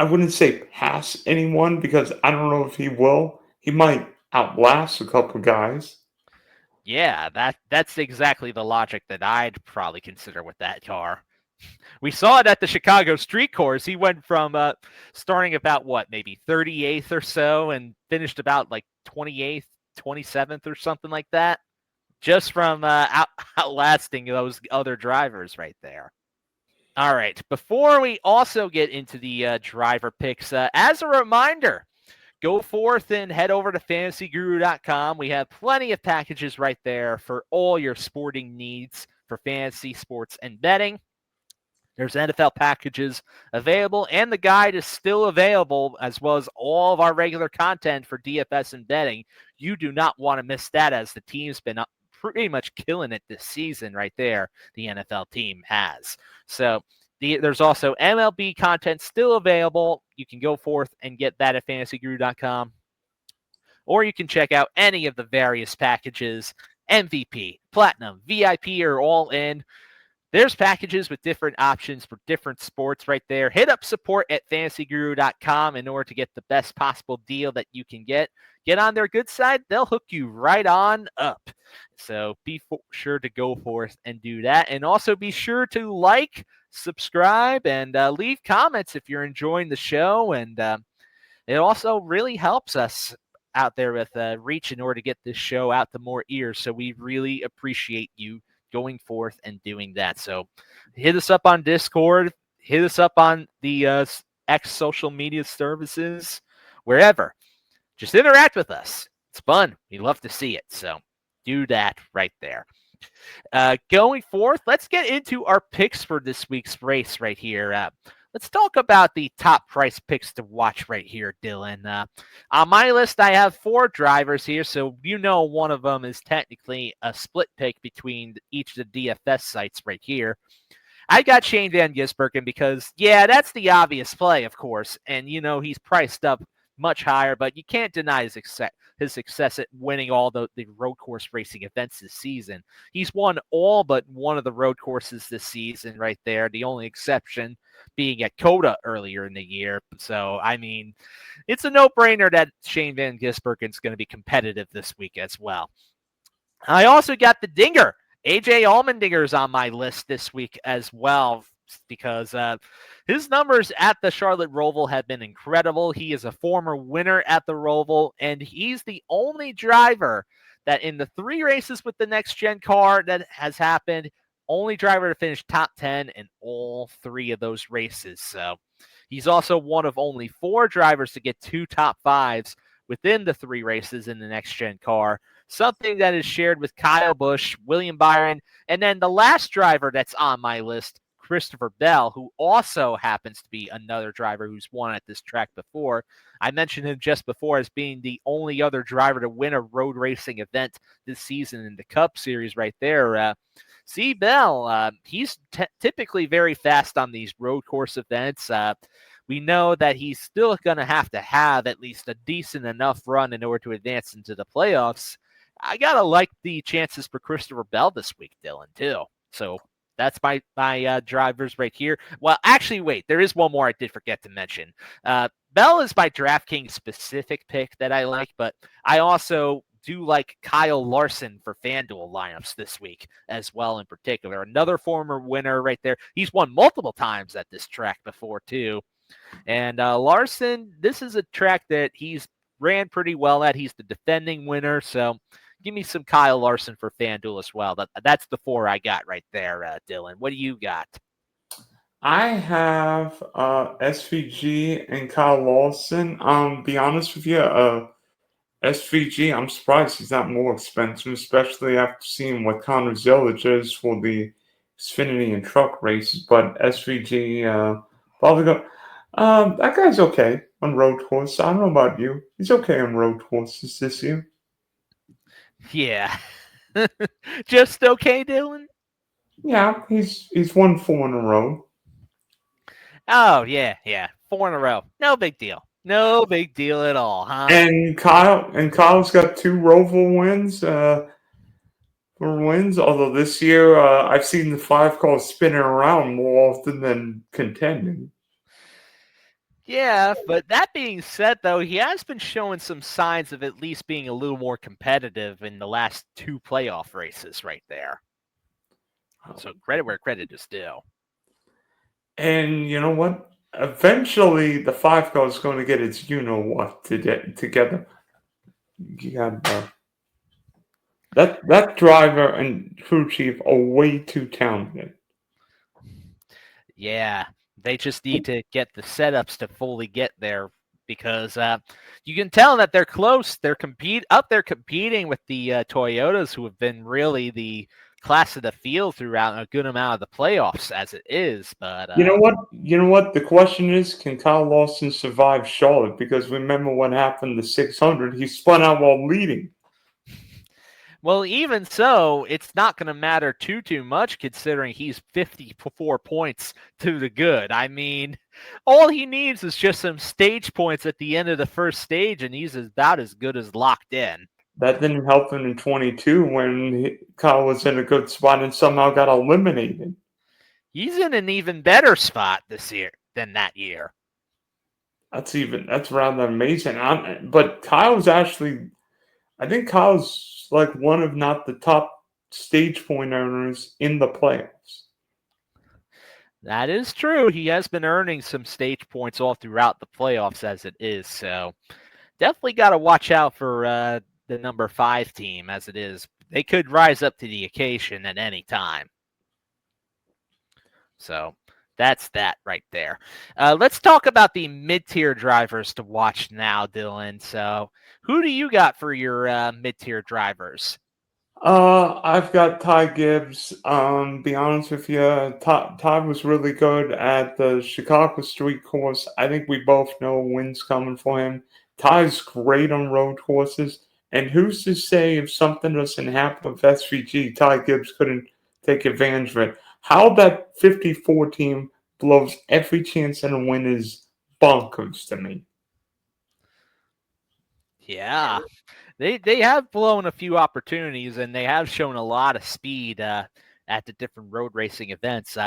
I wouldn't say pass anyone because I don't know if he will. He might outlast a couple guys. Yeah, that's exactly the logic that I'd probably consider with that car. We saw it at the Chicago Street Course. He went from starting about maybe 38th or so and finished about like 28th, 27th or something like that, just from outlasting those other drivers right there. All right, before we also get into the driver picks, as a reminder, go forth and head over to fantasyguru.com. We have plenty of packages right there for all your sporting needs for fantasy, sports, and betting. There's NFL packages available, and the guide is still available, as well as all of our regular content for DFS and betting. You do not want to miss that, as the team's been pretty much killing it this season right there, the NFL team has. So there's also MLB content still available. You can go forth and get that at fantasyguru.com. Or you can check out any of the various packages. MVP, Platinum, VIP are all in. There's packages with different options for different sports right there. Hit up support at fantasyguru.com in order to get the best possible deal that you can get. Get on their good side. They'll hook you right on up. So be sure to go forth and do that. And also be sure to like, subscribe, and leave comments if you're enjoying the show. And it also really helps us out there with reach in order to get this show out to more ears. So we really appreciate you going forth and doing that. So hit us up on Discord, hit us up on the X social media services, wherever. Just interact with us. It's fun. We love to see it. So do that right there. Going forth, let's get into our picks for this week's race right here. let's talk about the top price picks to watch right here, Dylan. On my list, I have 4 drivers here, so one of them is technically a split pick between each of the DFS sites right here. I got Shane Van Gisbergen because, that's the obvious play, of course, and he's priced up much higher, but you can't deny his success at winning all the road course racing events this season. He's won all but one of the road courses this season right there, the only exception being at Coda earlier in the year. So, I mean, it's a no-brainer that Shane Van Gisbergen's going to be competitive this week as well. I also got the Dinger. AJ Allmendinger's on my list this week as well because his numbers at the Charlotte Roval have been incredible. He is a former winner at the Roval, and he's the only driver that in the 3 races with the next-gen car that has happened, only driver to finish top 10 in all 3 of those races. So he's also one of only 4 drivers to get 2 top 5s within the 3 races in the next-gen car, something that is shared with Kyle Busch, William Byron, and then the last driver that's on my list, Christopher Bell, who also happens to be another driver who's won at this track before. I mentioned him just before as being the only other driver to win a road racing event this season in the Cup Series right there. C. Bell, he's typically very fast on these road course events. We know that he's still going to have at least a decent enough run in order to advance into the playoffs. I got to like the chances for Christopher Bell this week, Dylan, too. So that's my drivers right here. Well, actually, wait, there is one more I did forget to mention. Bell is my DraftKings specific pick that I like, but I also do like Kyle Larson for FanDuel lineups this week as well in particular. Another former winner right there. He's won multiple times at this track before, too. And Larson, this is a track that he's ran pretty well at. He's the defending winner, so give me some Kyle Larson for FanDuel as well. That's the 4 I got right there, Dylan. What do you got? I have SVG and Kyle Larson. Be honest with you, SVG, I'm surprised he's not more expensive, especially after seeing what Connor Zillage is for the Xfinity and truck races. But SVG, probably go. That guy's okay on road course. I don't know about you. He's okay on road courses this year. Yeah. Just okay, Dylan? Yeah, he's won 4 in a row. Oh, yeah. 4 in a row. No big deal. No big deal at all, huh? And Kyle's got 2 Roval wins. Although this year I've seen the 5 cars spinning around more often than contending. Yeah, but that being said, though, he has been showing some signs of at least being a little more competitive in the last 2 playoff races right there. So credit where credit is due. And you know what? Eventually, the 5 car is going to get its you-know-what together. You got that driver and crew chief are way too talented. Yeah, they just need to get the setups to fully get there because you can tell that they're close. They're competing with the Toyotas, who have been really the class of the field throughout a good amount of the playoffs as it is. But you know what? The question is, can Kyle Larson survive Charlotte? Because remember what happened to 600? He spun out while leading. Well, even so, it's not going to matter too much considering he's 54 points to the good. I mean, all he needs is just some stage points at the end of the first stage, and he's about as good as locked in. That didn't help him in 22 when Kyle was in a good spot and somehow got eliminated. He's in an even better spot this year than that year. That's rather amazing. But Kyle's actually, I think Kyle's like one of not the top stage point earners in the playoffs. That is true. He has been earning some stage points all throughout the playoffs as it is. So definitely got to watch out for the number 5 team as it is. They could rise up to the occasion at any time. So that's that right there. Let's talk about the mid-tier drivers to watch now, Dylan. So who do you got for your mid-tier drivers? I've got Ty Gibbs. Be honest with you, Ty was really good at the Chicago Street Course. I think we both know wins coming for him. Ty's great on road courses, and who's to say if something doesn't happen with SVG, Ty Gibbs couldn't take advantage of it. How that 54 team blows every chance in a win is bonkers to me. Yeah, they have blown a few opportunities, and they have shown a lot of speed at the different road racing events.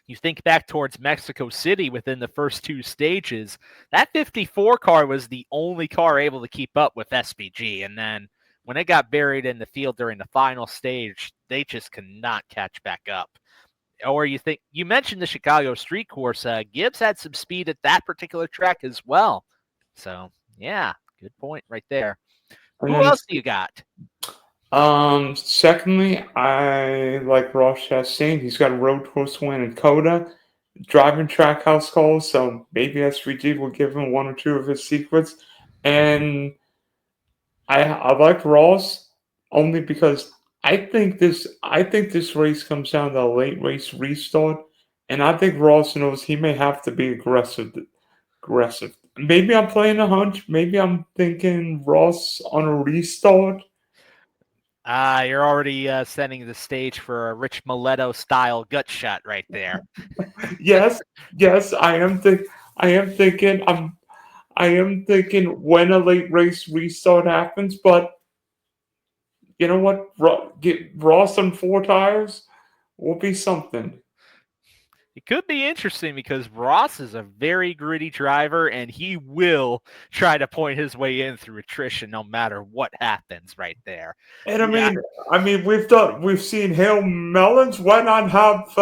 You think back towards Mexico City within the first two stages, that 54 car was the only car able to keep up with SVG, and then when it got buried in the field during the final stage, they just could not catch back up. Or you mentioned the Chicago street course. Gibbs had some speed at that particular track as well. So yeah, good point right there. And Who then else do you got? Secondly, I like Ross Chastain. He's got a road course win in Coda, driving track house calls, so maybe SVG will give him one or two of his secrets. And I like Ross only because I think this race comes down to a late race restart, and I think Ross knows he may have to be aggressive. Aggressive. Maybe I'm playing a hunch. Maybe I'm thinking Ross on a restart. You're already setting the stage for a Rich Mileto style gut shot right there. Yes, yes, I am thinking when a late race restart happens, but you know what? Get Ross on four tires will be something. It could be interesting because Ross is a very gritty driver, and he will try to point his way in through attrition no matter what happens right there. And I Yeah, mean, we've seen Hail Melons. Why not have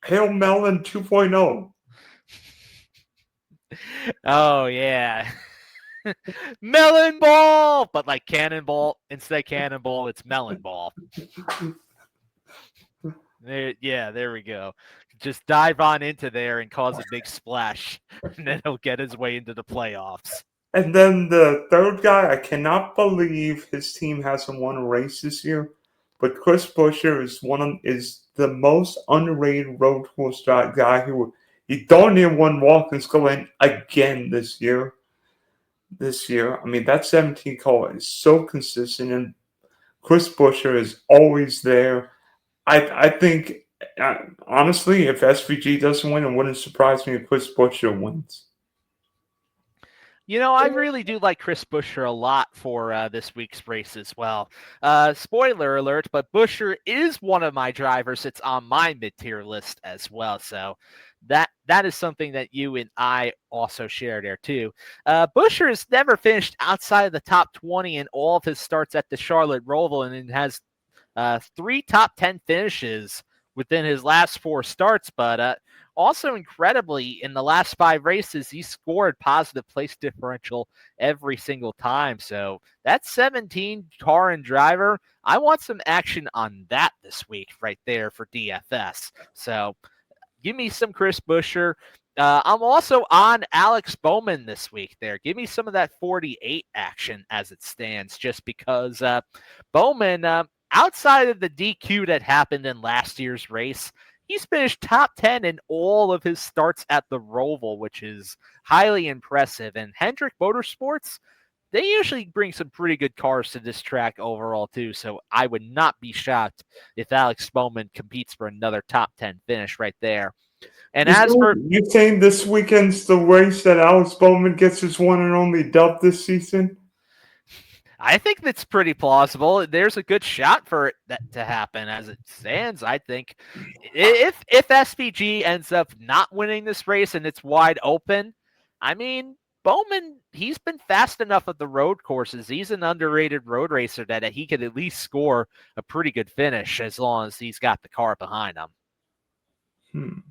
Hail Melon 2.0? oh yeah. Melon ball, but like cannonball instead of cannonball, it's melon ball. There we go. Just dive on into there and cause a big splash, and then he'll get his way into the playoffs. And then the third guy, I cannot believe his team hasn't won a race this year. But Chris Buescher is the most underrated road course guy who he darn near won Watkins Glen again this year. I mean, that 17 car is so consistent, and Chris Buescher is always there. I think honestly, if SVG doesn't win, it wouldn't surprise me if Chris Buescher wins. I really do like Chris Buescher a lot for this week's race as well. Spoiler alert, but Buescher is one of my drivers. It's on my mid-tier list as well. So that is something that you and I also share there too. Buescher has never finished outside of the top 20 in all of his starts at the Charlotte Roval, and has 3 top 10 finishes within his last 4 starts, but also incredibly, in the last 5 races, he scored positive place differential every single time. So that 17 car and driver, I want some action on that this week right there for DFS. So give me some Chris Buescher. I'm also on Alex Bowman this week there. Give me some of that 48 action as it stands, just because Bowman, outside of the DQ that happened in last year's race, he's finished top 10 in all of his starts at the Roval, which is highly impressive. And Hendrick Motorsports, they usually bring some pretty good cars to this track overall, too. So I would not be shocked if Alex Bowman competes for another top 10 finish right there. And You saying this weekend's the race that Alex Bowman gets his one and only dub this season? I think that's pretty plausible. There's a good shot for that to happen as it stands. I think if SVG ends up not winning this race and it's wide open, I mean, Bowman, he's been fast enough at the road courses. He's an underrated road racer that he could at least score a pretty good finish as long as he's got the car behind him.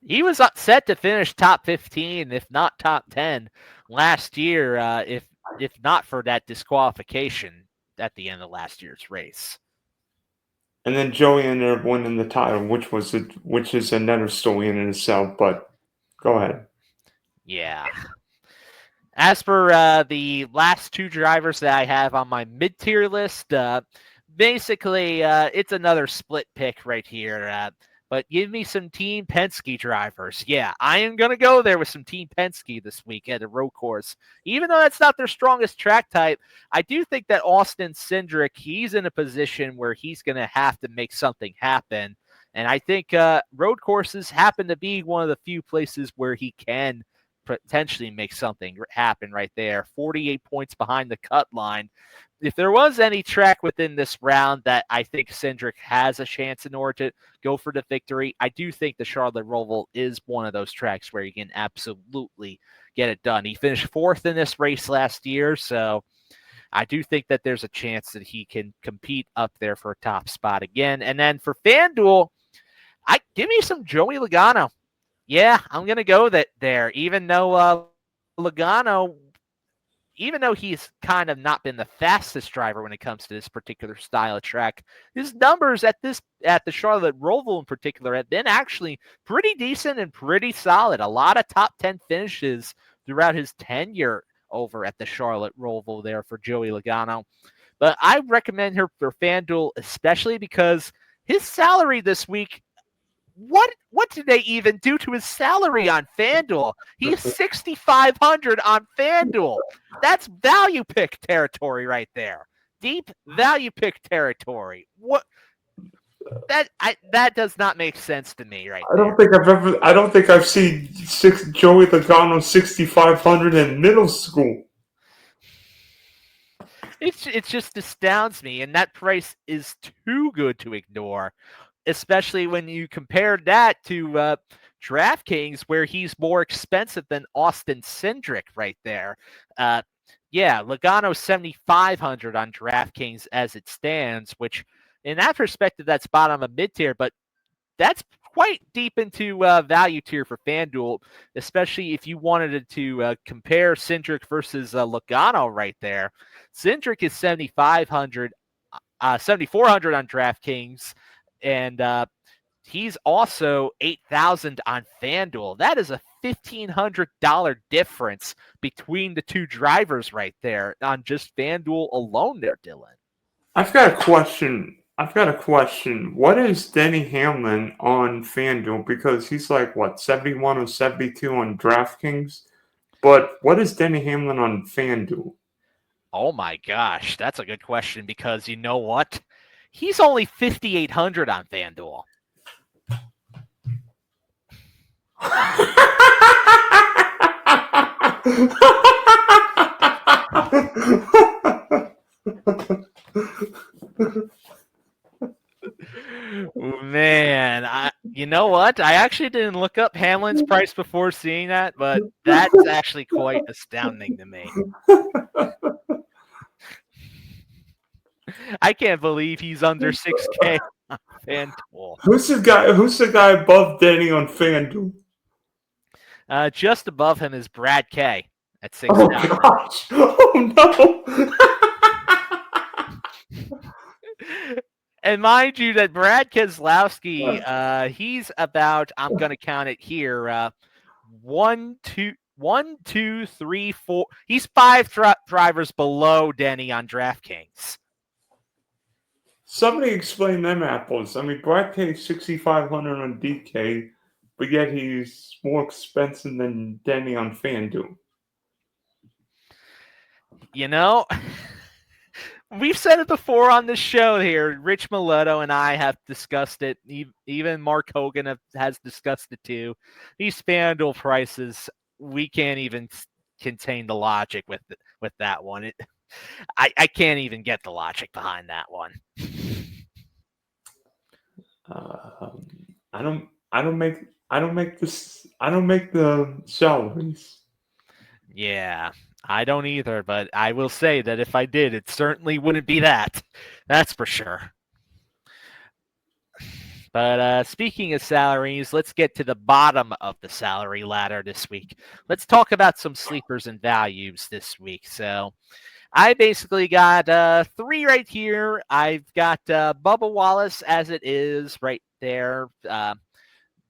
He was set to finish top 15, if not top 10, last year, if not for that disqualification at the end of last year's race. And then Joey ended up winning the title, which is another story in itself. But go ahead. Yeah. As for the last two drivers that I have on my mid-tier list, basically it's another split pick right here. But give me some Team Penske drivers. Yeah, I am going to go there with some Team Penske this week at a road course. Even though that's not their strongest track type, I do think that Austin Cindric, he's in a position where he's going to have to make something happen. And I think road courses happen to be one of the few places where he can potentially make something happen right there. 48 points behind the cut line. If there was any track within this round that I think Cindric has a chance in order to go for the victory, I do think the Charlotte Roval is one of those tracks where you can absolutely get it done. He finished 4th in this race last year, so I do think that there's a chance that he can compete up there for a top spot again. And then for FanDuel, give me some Joey Logano. Yeah, I'm going to go there, even though Logano, even though he's kind of not been the fastest driver when it comes to this particular style of track, his numbers at the Charlotte Roval in particular have been actually pretty decent and pretty solid. A lot of top 10 finishes throughout his tenure over at the Charlotte Roval there for Joey Logano. But I recommend her for FanDuel, especially because his salary this week, what did they even do to his salary on FanDuel? He's $6,500 on FanDuel. That's value pick territory right there. Deep value pick territory. What that does not make sense to me right there. I don't think I've seen Joey Logano 6,500 in middle school. It just astounds me, and that price is too good to ignore, especially when you compare that to DraftKings, where he's more expensive than Austin Cindric right there. Yeah, Logano 7,500 on DraftKings as it stands, which in that perspective, that's bottom of mid-tier, but that's quite deep into value tier for FanDuel, especially if you wanted to compare Cindric versus Logano right there. Cindric is 7,400 on DraftKings, and he's also 8,000 on FanDuel. That is a $1,500 difference between the two drivers right there on just FanDuel alone there, Dylan. I've got a question. What is Denny Hamlin on FanDuel? Because he's like, 71 or 72 on DraftKings? But what is Denny Hamlin on FanDuel? Oh my gosh, that's a good question, because you know what? He's only 5,800 on FanDuel. Man, you know what? I actually didn't look up Hamlin's price before seeing that, but that's actually quite astounding to me. I can't believe he's under 6K on FanDuel. Who's the guy above Denny on FanDuel? Just above him is Brad K at 6,000. Oh gosh! Oh no! And mind you that Brad Keselowski, he's about, I'm going to count it here, 1, 2, 3, 4. He's 5 drivers below Denny on DraftKings. Somebody explain them apples. I mean, Brad K is 6,500 on DK, but yet he's more expensive than Denny on FanDuel. You know, we've said it before on this show here. Rich Mileto and I have discussed it. Even Mark Hogan has discussed it too. These FanDuel prices, we can't even contain the logic with that one. I can't even get the logic behind that one. I don't make the salaries. Yeah, I don't either, but I will say that if I did, it certainly wouldn't be that. That's for sure. But speaking of salaries, let's get to the bottom of the salary ladder this week. Let's talk about some sleepers and values this week. So I basically got 3 right here. I've got Bubba Wallace as it is right there.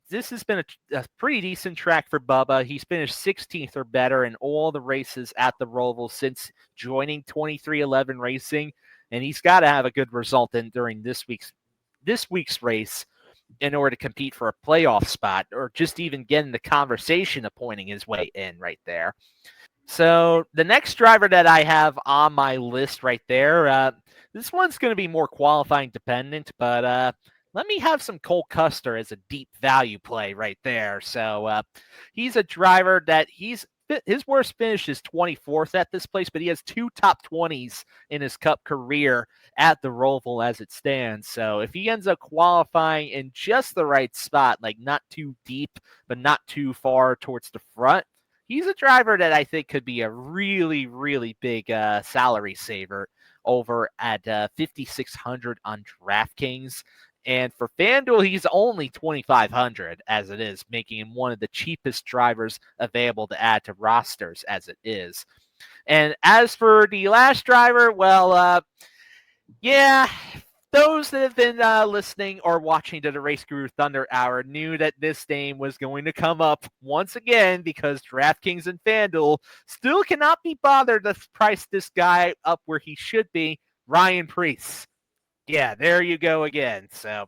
this has been a pretty decent track for Bubba. He's finished 16th or better in all the races at the Roval since joining 2311 Racing, and he's got to have a good result during this week's race in order to compete for a playoff spot or just even get in the conversation of pointing his way in right there. So the next driver that I have on my list right there, this one's going to be more qualifying dependent, but let me have some Cole Custer as a deep value play right there. So he's a driver that his worst finish is 24th at this place, but he has 2 top 20s in his Cup career at the Roval as it stands. So if he ends up qualifying in just the right spot, like not too deep, but not too far towards the front, he's a driver that I think could be a really, really big salary saver over at 5,600 on DraftKings. And for FanDuel, he's only 2,500 as it is, making him one of the cheapest drivers available to add to rosters as it is. And as for the last driver, well, yeah, those that have been listening or watching to the RaceGuru Thunder Hour knew that this name was going to come up once again because DraftKings and FanDuel still cannot be bothered to price this guy up where he should be, Ryan Preece. Yeah, there you go again. So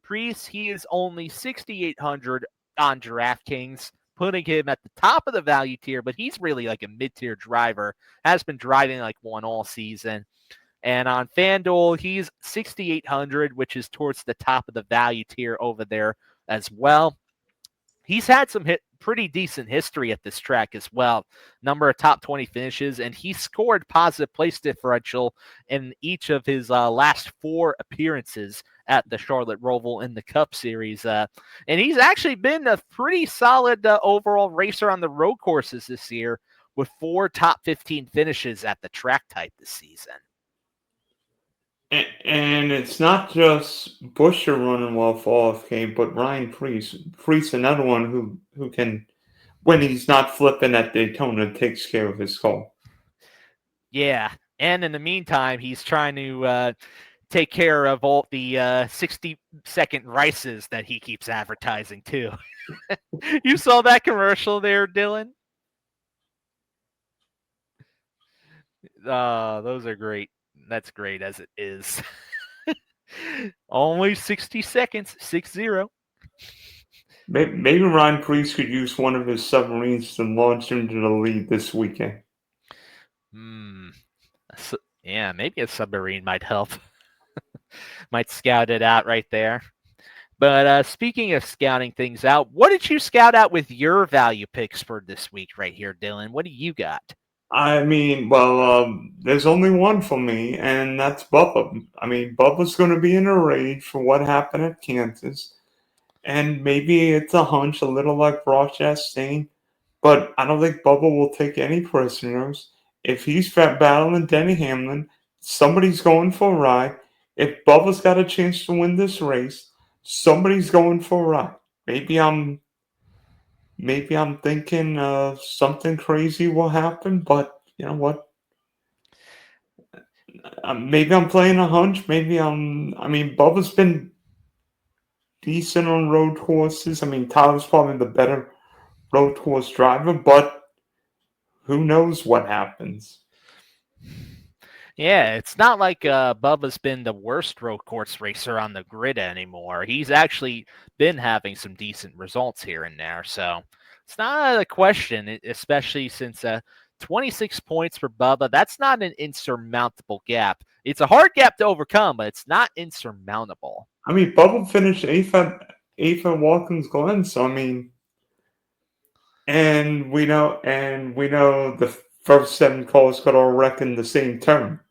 Preece, he is only 6,800 on DraftKings, putting him at the top of the value tier, but he's really like a mid-tier driver, has been driving like one all season. And on FanDuel, he's 6,800, which is towards the top of the value tier over there as well. He's had some pretty decent history at this track as well. Number of top 20 finishes, and he scored positive place differential in each of his last 4 appearances at the Charlotte Roval in the Cup Series. And he's actually been a pretty solid overall racer on the road courses this year with 4 top 15 finishes at the track type this season. And it's not just Buescher running well for RFK, but Ryan Preece. Preece, another one who can, when he's not flipping at Daytona, takes care of his call. Yeah, and in the meantime, he's trying to take care of all the 60-second races that he keeps advertising, too. You saw that commercial there, Dylan? Those are great. That's great as it is. Only 60 seconds, 6-0. Maybe Ryan Preece could use one of his submarines to launch into the lead this weekend. So, yeah, maybe a submarine might help. Might scout it out right there. But speaking of scouting things out, what did you scout out with your value picks for this week right here, Dylan? What do you got? I mean, well, there's only one for me, and that's Bubba. I mean, Bubba's going to be in a rage for what happened at Kansas. And maybe it's a hunch, a little like Ross Chastain, but I don't think Bubba will take any prisoners. If he's battling Denny Hamlin, somebody's going for a ride. If Bubba's got a chance to win this race, somebody's going for a ride. Maybe I'm thinking something crazy will happen, but you know what? Maybe I'm playing a hunch. I mean, Bubba's been decent on road courses. I mean, Tyler's probably the better road course driver, but who knows what happens? Yeah, it's not like Bubba's been the worst road course racer on the grid anymore. He's actually been having some decent results here and there. So it's not a question, especially since 26 points for Bubba. That's not an insurmountable gap. It's a hard gap to overcome, but it's not insurmountable. I mean, Bubba finished eighth at Watkins Glen, so I mean, and we know the first 7 cars got all wrecked in the same turn.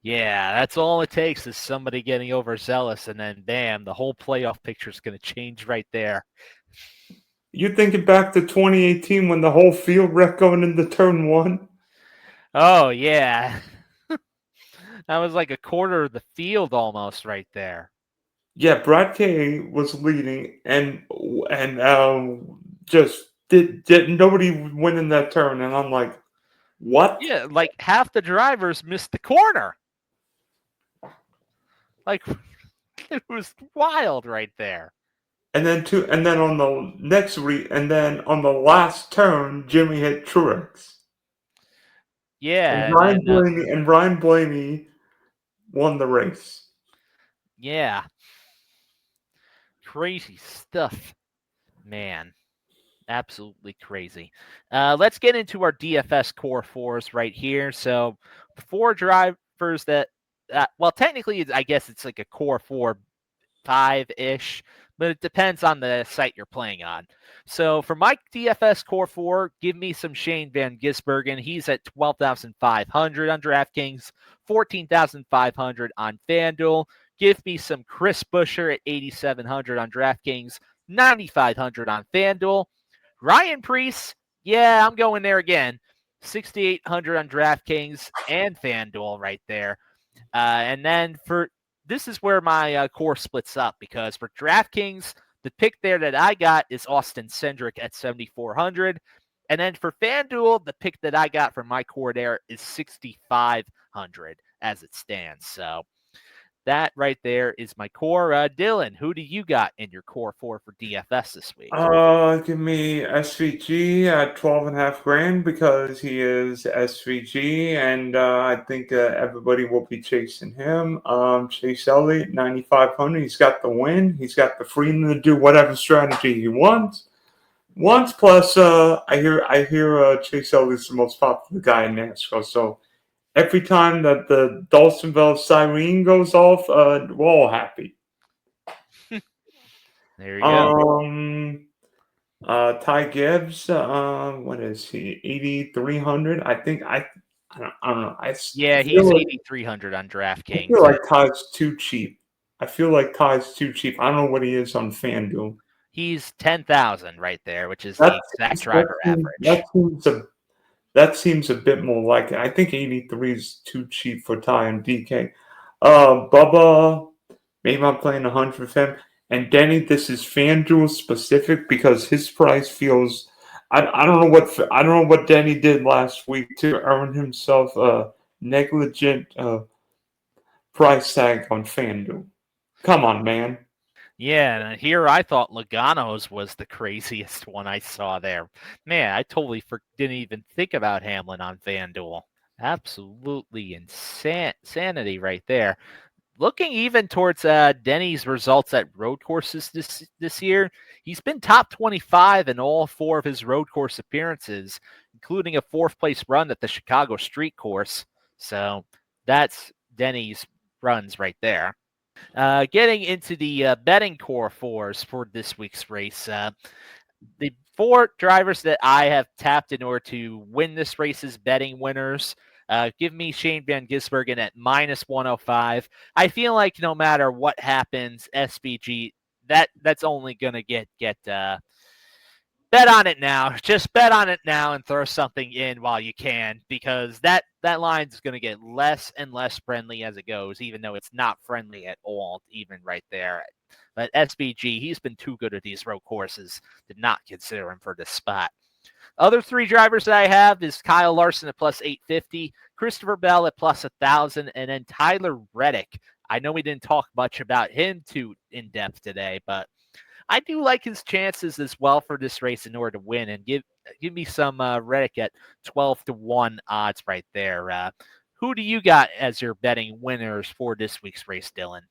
Yeah, that's all it takes is somebody getting overzealous, and then bam, the whole playoff picture is going to change right there. You thinking back to 2018 when the whole field wrecked going into turn 1? Oh, yeah. That was like a quarter of the field almost right there. Yeah, Brad K was leading, and just did nobody win in that turn, and I'm like, what? Yeah, like half the drivers missed the corner. Like, it was wild right there. and then on the next and then on the last turn, Jimmy hit Truex. Yeah, And Ryan Blaney won the race. yeah, crazy stuff, man. Absolutely crazy. Let's get into our DFS core fours right here. So, the four drivers that, well, technically, I guess it's like a core 4-5-ish, but it depends on the site you're playing on. So, for my DFS core four, give me some Shane Van Gisbergen. He's at 12,500 on DraftKings, 14,500 on FanDuel. Give me some Chris Buescher at 8,700 on DraftKings, 9,500 on FanDuel. Ryan Preece, yeah, I'm going there again. 6,800 on DraftKings and FanDuel right there. And then this is where my core splits up, because for DraftKings, the pick there that I got is Austin Cindric at 7,400. And then for FanDuel, the pick that I got for my core there is 6,500 as it stands. So that right there is my core. Dylan, who do you got in your core four for DFS this week? Give me SVG at 12.5 grand because he is SVG, and I think everybody will be chasing him. Chase Elliott 9,500. He's got the win. He's got the freedom to do whatever strategy he wants. Plus, I hear Chase Elliott's the most popular guy in NASCAR. So every time that the Dawsonville siren goes off, we're all happy. There you go. Ty Gibbs, what is he? 8,300. I think I don't know. Yeah, he's 8,300 on DraftKings. I feel like Ty's too cheap. I don't know what he is on FanDuel. He's 10,000 right there, which is the exact driver average. That seems a bit more like it. I think 83 is too cheap for Ty and DK. Bubba, maybe I'm playing 100 with him. And Denny, this is FanDuel specific because his price feels. I don't know what Denny did last week to earn himself a negligent price tag on FanDuel. Come on, man. Yeah, and here I thought Logano's was the craziest one I saw there. Man, I totally didn't even think about Hamlin on FanDuel. Absolutely insanity right there. Looking even towards Denny's results at road courses this year, he's been top 25 in all four of his road course appearances, including a fourth-place run at the Chicago Street Course. So that's Denny's runs right there. Getting into the betting core fours for this week's race, the four drivers that I have tapped in order to win this race's betting winners. Give me Shane Van Gisbergen at -105. I feel like no matter what happens, SVG, that's only gonna get bet on it now. Just bet on it now and throw something in while you can, because that line is gonna get less and less friendly as it goes, even though it's not friendly at all, even right there. But SVG, he's been too good at these road courses to not consider him for this spot. Other three drivers that I have is Kyle Larson at +850, Christopher Bell at +1,000, and then Tyler Reddick. I know we didn't talk much about him too in depth today, but I do like his chances as well for this race in order to win. And give me some Reddick at 12-1 odds right there. Who do you got as your betting winners for this week's race, Dylan?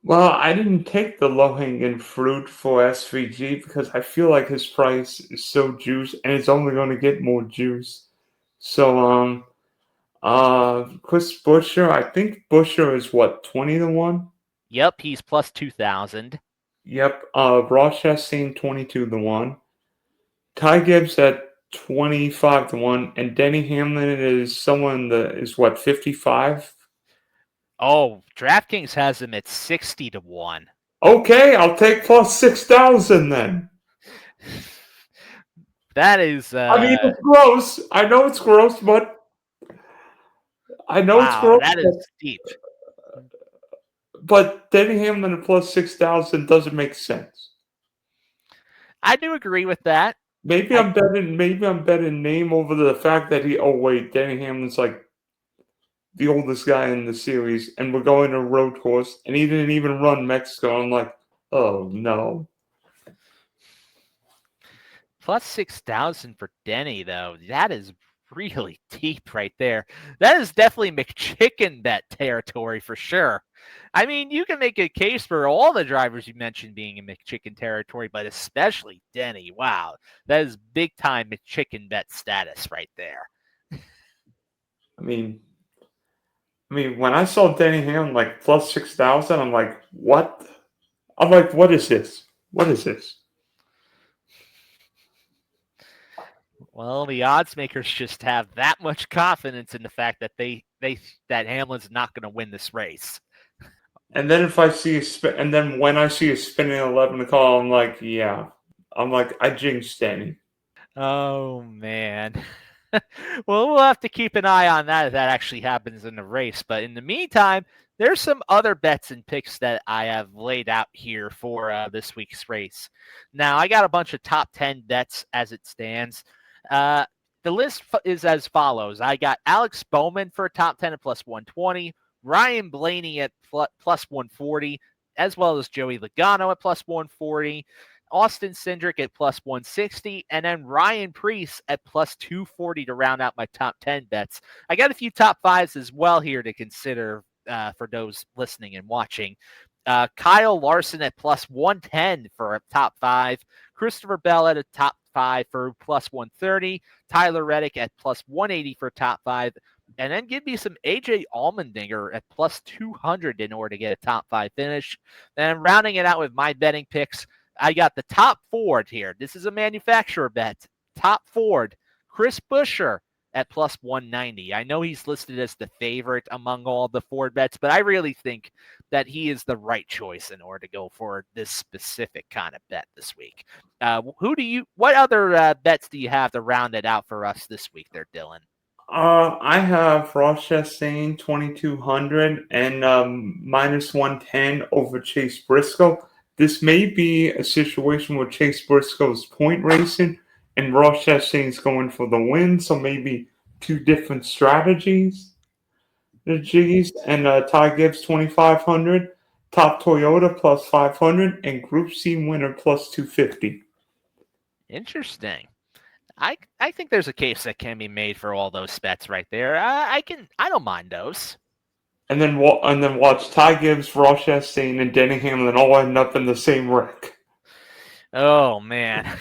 Well, I didn't take the low-hanging fruit for SVG because I feel like his price is so juice and it's only going to get more juice. So, Chris Buescher, I think Buescher is what, 20-1? Yep, he's +2,000. Yep. Ross Chastain 22-1. Ty Gibbs at 25-1, and Denny Hamlin is someone that is what, 55? Oh, DraftKings has him at 60-1. Okay, I'll take plus 6,000 then. That is. I mean, it's gross. I know it's gross, but it's gross. That is steep. But Denny Hamlin at plus 6,000 doesn't make sense. I do agree with that. Maybe I'm betting name over the fact that Denny Hamlin's like the oldest guy in the series, and we're going to a road course, and he didn't even run Mexico. I'm like, oh no. Plus 6,000 for Denny, though. That is really deep right there. That is definitely McChicken bet territory for sure. I mean, you can make a case for all the drivers you mentioned being in McChicken territory, but especially Denny. Wow, that is big time McChicken bet status right there. I mean, when I saw Denny Hamlin like plus 6,000, I'm like, what? I'm like, what is this? What is this? Well, the odds makers just have that much confidence in the fact that that Hamlin's not going to win this race. And then if I see a spin, and then when I see a spinning 11 call, I'm like, yeah. I'm like, I jinxed Denny. Oh man. Well, we'll have to keep an eye on that if that actually happens in the race. But in the meantime, there's some other bets and picks that I have laid out here for this week's race. Now, I got a bunch of top 10 bets as it stands. The list is as follows. I got Alex Bowman for a top 10 at plus 120, Ryan Blaney at plus 140, as well as Joey Logano at plus 140. Austin Cindric at plus 160, and then Ryan Preece at plus 240 to round out my top 10 bets. I got a few top fives as well here to consider for those listening and watching. Kyle Larson at plus 110 for a top five. Christopher Bell at a top five for plus 130. Tyler Reddick at plus 180 for top five. And then give me some AJ Allmendinger at plus 200 in order to get a top five finish. Then rounding it out with my betting picks, I got the top Ford here. This is a manufacturer bet. Top Ford, Chris Buescher at plus 190. I know he's listed as the favorite among all the Ford bets, but I really think that he is the right choice in order to go for this specific kind of bet this week. What other bets do you have to round it out for us this week there, Dylan? I have Ross Chastain 2,200 and minus 110 over Chase Briscoe. This may be a situation where Chase Briscoe's point racing and Ross Chastain's going for the win, so maybe two different strategies. The G's and Ty Gibbs 2,500, Top Toyota plus 500, and Group C winner plus 250. Interesting. I think there's a case that can be made for all those bets right there. I don't mind those. And then watch Ty Gibbs, Ross Chastain, and Denny Hamlin all end up in the same wreck. Oh man.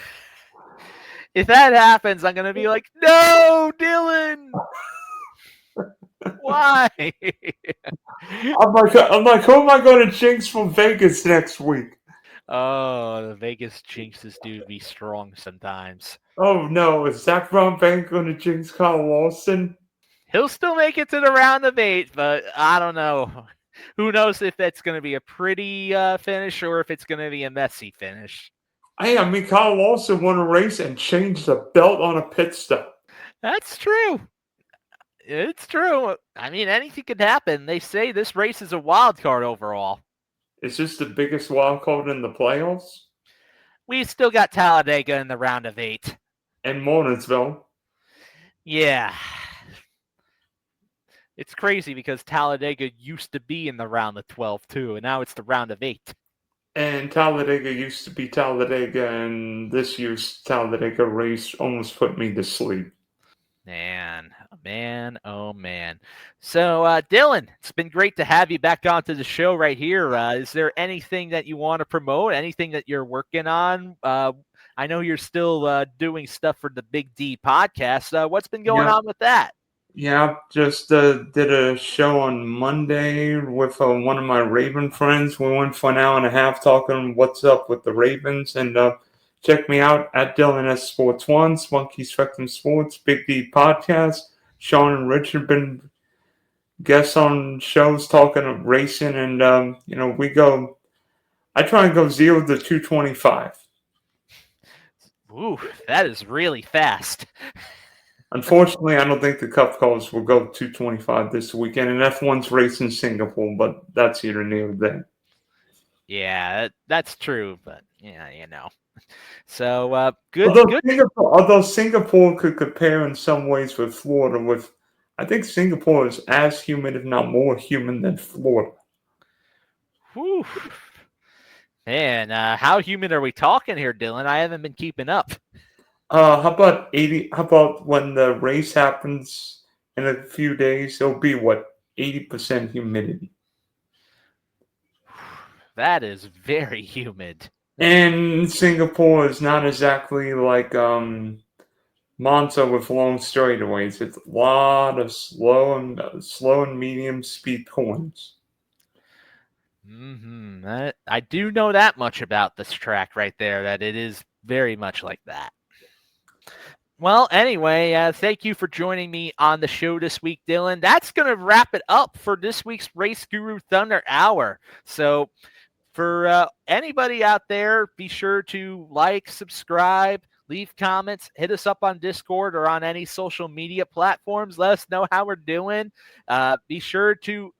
If that happens, I'm gonna be like, no, Dylan. Why? I'm like, who am I going to jinx from Vegas next week? Oh, the Vegas jinxes do be strong sometimes. Oh no, is Zach Brown Bank going to jinx Kyle Lawson? He'll still make it to the round of 8, but I don't know. Who knows if that's going to be a pretty finish or if it's going to be a messy finish. Hey, I mean, Kyle Lawson won a race and changed the belt on a pit stop. That's true. It's true. I mean, anything could happen. They say this race is a wild card overall. Is this the biggest wild card in the playoffs? We still got Talladega in the round of 8. And Martinsville. Yeah. It's crazy because Talladega used to be in the round of 12 too, and now it's the round of 8. And Talladega used to be Talladega, and this year's Talladega race almost put me to sleep. Man, oh man. So, Dylan, it's been great to have you back onto the show right here. Is there anything that you want to promote? Anything that you're working on? I know you're still doing stuff for the Big D podcast. What's been going on with that? Yeah, just did a show on Monday with one of my Raven friends. We went for an hour and a half talking what's up with the Ravens. And check me out at Dylan S Sports One, Spunky Spectrum Sports, Big D Podcast. Sean and Richard been guests on shows talking racing. And, we go, I try and go 0 to 225. Ooh, that is really fast. Unfortunately, I don't think the Cup cars will go 225 this weekend, and F1's race in Singapore, but that's here near there. Yeah, that's true, but yeah, So good. Although Singapore could compare in some ways with Florida, I think Singapore is as humid, if not more humid, than Florida. Whew. Man, how humid are we talking here, Dylan? I haven't been keeping up. How about 80? How about when the race happens in a few days? It'll be what, 80% humidity. That is very humid. And Singapore is not exactly like Monza with long straightaways. It's a lot of slow and medium speed corners. I do know that much about this track right there, that it is very much like that. Well, anyway, thank you for joining me on the show this week, Dylan. That's going to wrap it up for this week's Race Guru Thunder Hour. So, for anybody out there, be sure to like, subscribe, leave comments, hit us up on Discord or on any social media platforms. Let us know how we're doing. Be sure to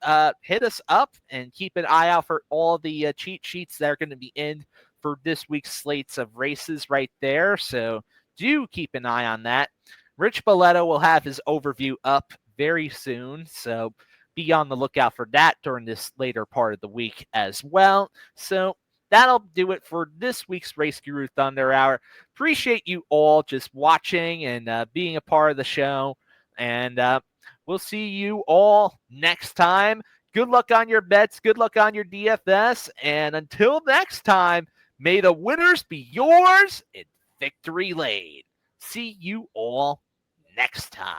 hit us up and keep an eye out for all the cheat sheets that are going to be in for this week's slates of races right there. So do keep an eye on that. Rich Boletto will have his overview up very soon. So be on the lookout for that during this later part of the week as well. So that'll do it for this week's Race Guru Thunder Hour. Appreciate you all just watching and being a part of the show. And we'll see you all next time. Good luck on your bets. Good luck on your DFS. And until next time, may the winners be yours and victory lane. See you all next time.